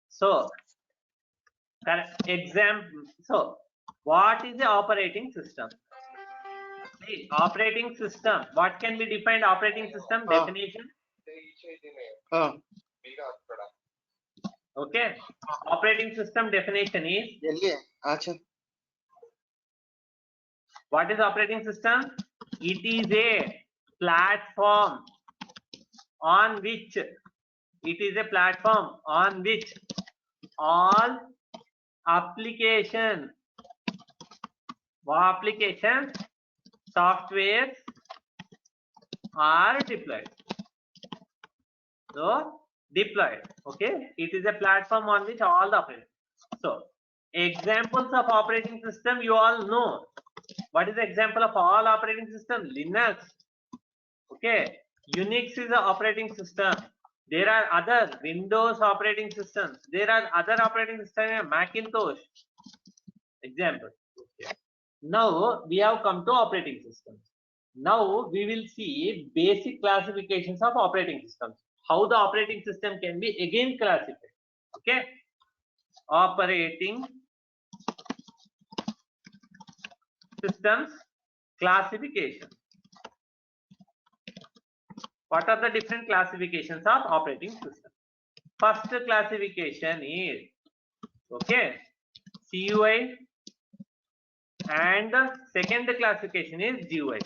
[SPEAKER 1] so what is the operating system? The operating system, what can be defined operating system definition? Okay, operating system definition is, what is operating system? It is a platform on which all application software are deployed. So deployed. Okay, it is a platform on which all the operating. So examples of operating system, you all know. What is the example of all operating system? Linux. Okay, Unix is an operating system. There are other Windows operating systems. There are other operating systems, Macintosh. Example. Okay. Now we have come to operating systems. Now we will see basic classifications of operating systems. How the operating system can be again classified. Okay, operating systems classification. What are the different classifications of operating system? First classification is, okay, CUI, and the second classification is GUI.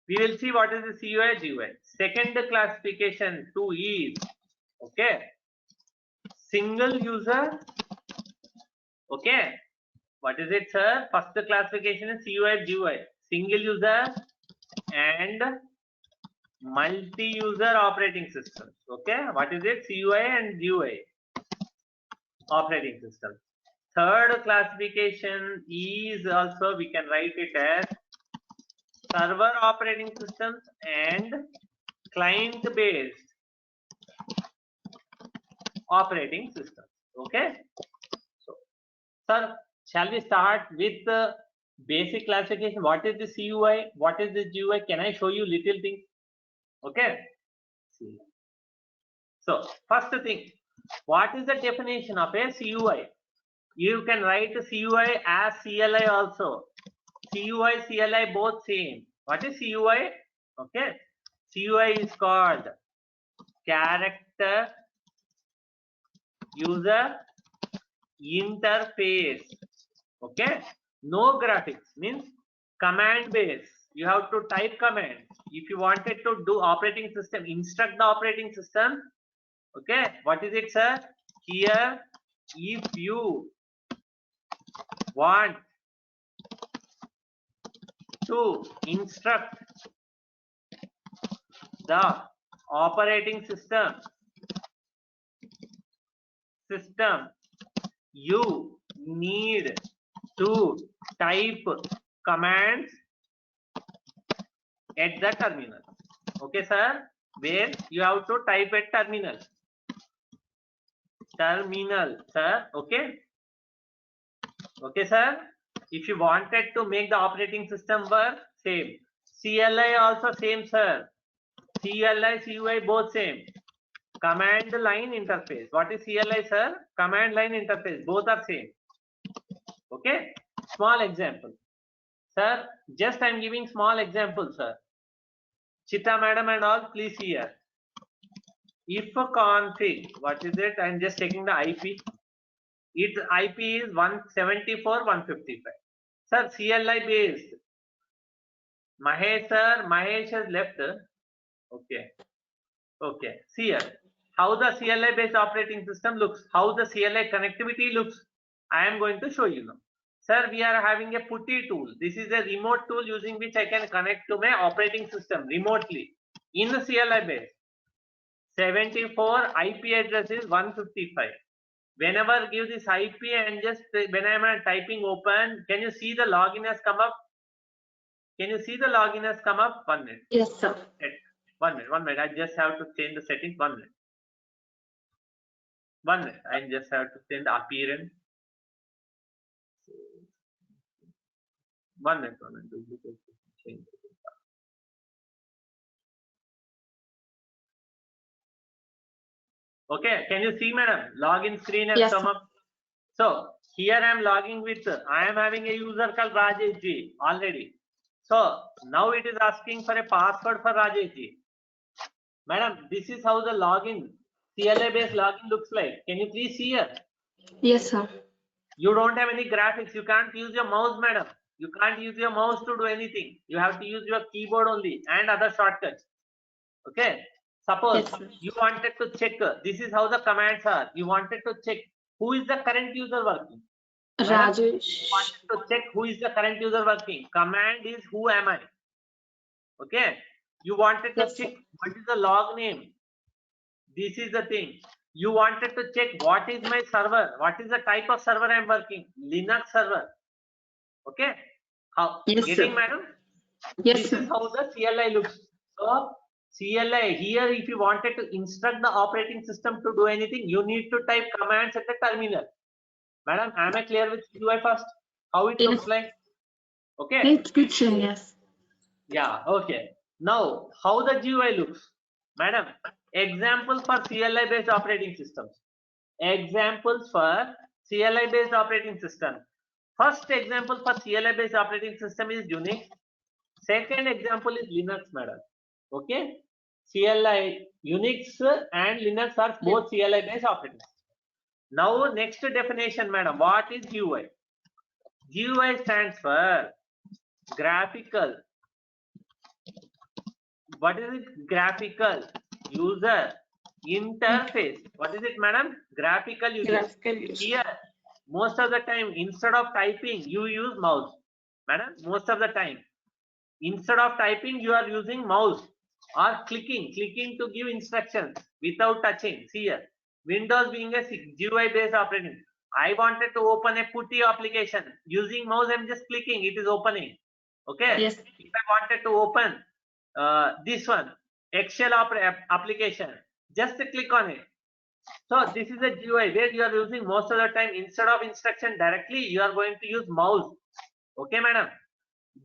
[SPEAKER 1] We will see what is the CUI, GUI. Second classification 2 is, okay, single user. Okay, what is it, sir? First classification is CUI, GUI. Single user and multi-user operating systems. Okay, what is it? CUI and GUI operating system. Third classification is also, we can write it as server operating systems and client-based operating systems. Okay. So, sir, shall we start with the basic classification? What is the CUI? What is the GUI? Can I show you little things? Okay. So, first thing, what is the definition of a CUI? You can write CUI as CLI also. CUI, CLI both same. What is CUI? Okay. CUI is called character user interface. Okay. No graphics, means command base. You have to type commands. If you wanted to do operating system, instruct the operating system. Okay. What is it, sir? Here, if you want to instruct the operating system, you need to type commands at the terminal. Okay, sir, where you have to type at terminal, sir. Okay, sir. If you wanted to make the operating system work, same. CLI also same, sir. CLI, CUI both same. Command line interface. What is CLI, sir? Command line interface. Both are same. Okay. Small example. Sir, just I am giving small example, sir. Chita madam and all, please hear. If a config, what is it? I am just taking the IP. Its IP is 174.155. Sir, CLI based. Mahesh, sir, Mahesh has left. Okay. Okay. See here. How the CLI based operating system looks. How the CLI connectivity looks. I am going to show you now. Sir, we are having a PuTTY tool. This is a remote tool using which I can connect to my operating system remotely in the CLI base. 74 IP address is 155. Whenever give this IP and just when I am typing open, can you see the login has come up? Can you see the login has come up? 1 minute.
[SPEAKER 2] Yes, sir.
[SPEAKER 1] 1 minute. I just have to change the settings. 1 minute. 1 minute. I just have to change the appearance. 1 minute. Change. Okay, can you see, madam? Login screen has come up. So here I am logging with, I am having a user called Rajesh Ji already. So now it is asking for a password for Rajesh Ji. Madam, this is how the login, CLI based login looks like. Can you please see here?
[SPEAKER 2] Yes, sir.
[SPEAKER 1] You don't have any graphics. You can't use your mouse, madam. You can't use your mouse to do anything. You have to use your keyboard only and other shortcuts. Okay. Suppose you wanted to check, this is how the commands are. You wanted to check who is the current user working.
[SPEAKER 2] Rajesh.
[SPEAKER 1] You wanted to check who is the current user working. Command is who am I. Okay. You wanted to check what is the log name. This is the thing. You wanted to check what is my server. What is the type of server I am working. Linux server. Okay. How?
[SPEAKER 2] Yes,
[SPEAKER 1] Getting,
[SPEAKER 2] sir.
[SPEAKER 1] madam?
[SPEAKER 2] Yes,
[SPEAKER 1] This
[SPEAKER 2] sir.
[SPEAKER 1] is how the CLI looks. So CLI here, if you wanted to instruct the operating system to do anything, you need to type commands at the terminal. Madam, am I clear with CUI first? How it looks like? Okay.
[SPEAKER 2] It's good, sir. Yes.
[SPEAKER 1] Yeah. Okay. Now, how the GUI looks, madam? Examples for CLI based operating systems. Examples for CLI based operating system. First example for CLI based operating system is Unix. Second example is Linux, madam. Okay. CLI, Unix and Linux are both CLI based operating systems. Now next definition, madam, what is GUI? GUI stands for graphical. What is it? Graphical user interface. What is it, madam? Graphical user.
[SPEAKER 2] Graphical user.
[SPEAKER 1] Here, most of the time, instead of typing, you use mouse. Madam, most of the time, instead of typing, you are using mouse or clicking to give instructions without touching. See here, Windows being a GUI based operating. I wanted to open a putty application using mouse. I'm just clicking, it is opening. Okay.
[SPEAKER 2] Yes.
[SPEAKER 1] If I wanted to open this one, Excel application, just click on it. So this is a GUI where you are using most of the time, instead of instruction directly, you are going to use mouse. Okay, madam.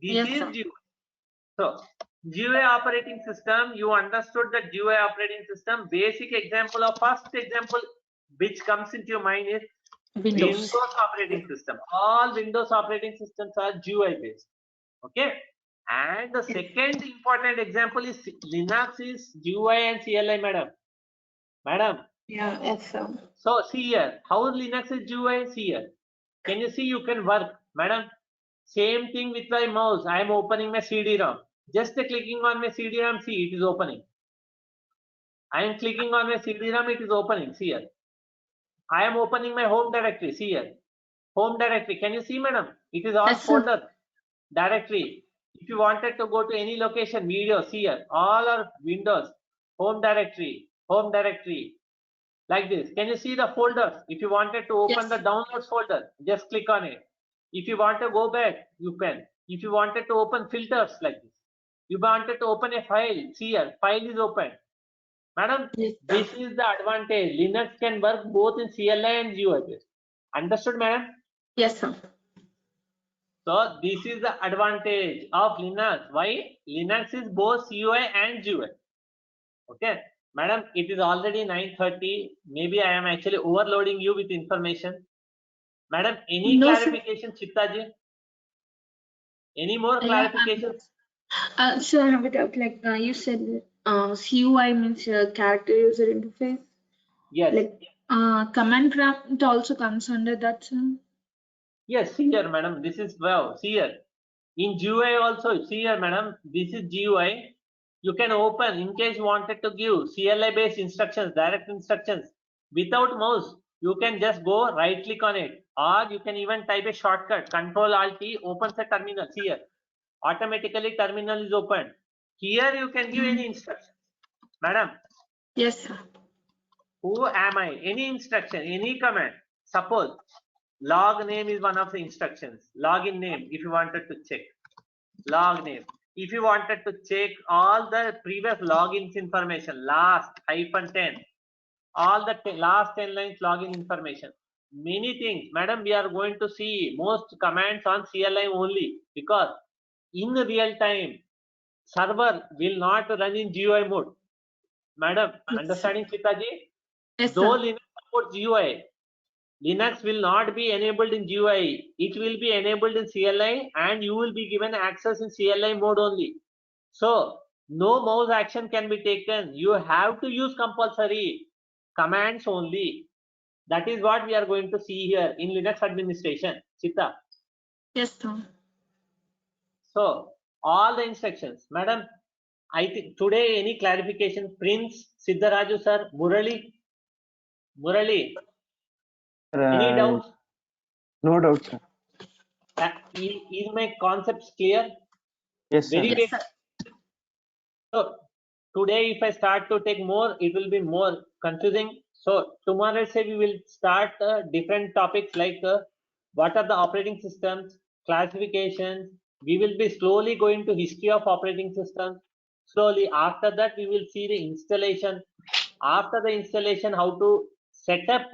[SPEAKER 1] This
[SPEAKER 2] Yes,
[SPEAKER 1] is
[SPEAKER 2] sir.
[SPEAKER 1] GUI. So GUI operating system, you understood that GUI operating system. Basic example of first example which comes into your mind is
[SPEAKER 2] Windows.
[SPEAKER 1] operating system. All Windows operating systems are GUI based. Okay. And the second important example is Linux is GUI and CLI, madam. Madam.
[SPEAKER 2] Yeah, yes, sir.
[SPEAKER 1] So see here, how Linux is GUI? See here. Can you see you can work, madam? Same thing with my mouse. I am opening my CD-ROM. Just clicking on my CD-ROM, see it is opening. I am clicking on my CD-ROM, it is opening. See here. I am opening my home directory. See here. Home directory. Can you see, madam? It is all
[SPEAKER 2] Yes, sir.
[SPEAKER 1] folder directory. If you wanted to go to any location, video, see here. All are Windows. Home directory. Home directory. Like this. Can you see the folders? If you wanted to open
[SPEAKER 2] Yes.
[SPEAKER 1] the downloads folder, just click on it. If you want to go back, you can. If you wanted to open filters like this, you wanted to open a file, see here, file is open. Madam,
[SPEAKER 2] Yes, sir.
[SPEAKER 1] this is the advantage. Linux can work both in CLI and GUI based. Understood, madam?
[SPEAKER 2] Yes, sir.
[SPEAKER 1] So this is the advantage of Linux. Why? Linux is both CUI and GUI. Okay. Madam, it is already 9:30. Maybe I am actually overloading you with information. Madam, any
[SPEAKER 2] No, sir.
[SPEAKER 1] clarification, Chittaji? Any more clarifications?
[SPEAKER 2] Sir, without like you said, CUI means character user interface.
[SPEAKER 1] Yes.
[SPEAKER 2] Like command prompt also comes under that, sir.
[SPEAKER 1] Yes, see here, madam. This is wow. See here. In GUI also, see here, madam. This is GUI. You can open in case you wanted to give CLI based instructions, direct instructions without mouse. You can just go right click on it, or you can even type a shortcut. Control Alt T opens the terminal. See here. Automatically terminal is open. Here you can give any instruction. Madam,
[SPEAKER 2] Yes, sir.
[SPEAKER 1] who am I? Any instruction, any command. Suppose log name is one of the instructions. Login name, if you wanted to check. Log name. If you wanted to check all the previous logins information, last -10, all the last 10 lines login information. Many things. Madam, we are going to see most commands on CLI only, because in real time, server will not run in GUI mode. Madam,
[SPEAKER 2] Yes,
[SPEAKER 1] understanding, Chitaji?
[SPEAKER 2] Yes,
[SPEAKER 1] Though
[SPEAKER 2] sir.
[SPEAKER 1] Linux supports GUI, Linux will not be enabled in GUI. It will be enabled in CLI, and you will be given access in CLI mode only. So no mouse action can be taken. You have to use compulsory commands only. That is what we are going to see here in Linux administration. Chitta.
[SPEAKER 2] Yes, sir.
[SPEAKER 1] So all the instructions, madam. I think today any clarification, Prince, Siddharaju sir, Murali. Any doubts?
[SPEAKER 4] No doubt, sir.
[SPEAKER 1] Is my concepts clear?
[SPEAKER 4] Yes, sir.
[SPEAKER 1] Very
[SPEAKER 2] Yes,
[SPEAKER 1] basic.
[SPEAKER 2] sir.
[SPEAKER 1] So today, if I start to take more, it will be more confusing. So tomorrow, say we will start different topics like what are the operating systems, classifications. We will be slowly going to history of operating systems. Slowly, after that, we will see the installation. After the installation, how to set up,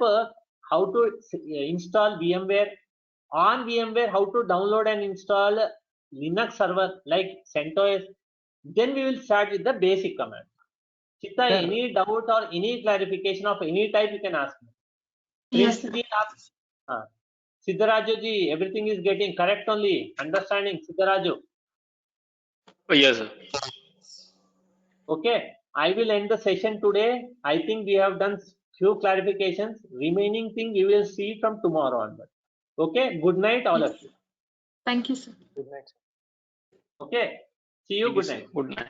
[SPEAKER 1] how to install VMware. On VMware, how to download and install Linux server like CentOS. Then we will start with the basic command. Chitta,
[SPEAKER 4] Sir.
[SPEAKER 1] any doubt or any clarification of any type you can ask me.
[SPEAKER 2] Yes,
[SPEAKER 1] Prince
[SPEAKER 2] sir.
[SPEAKER 1] ji, Siddharaju ji, everything is getting correct only. Understanding, Siddharaju.
[SPEAKER 6] Yes, sir.
[SPEAKER 1] Okay. I will end the session today. I think we have done few clarifications. Remaining thing we will see from tomorrow onward. Okay. Good night, all of you.
[SPEAKER 2] Thank you, sir.
[SPEAKER 1] Okay. See you. Good night.
[SPEAKER 6] Good night.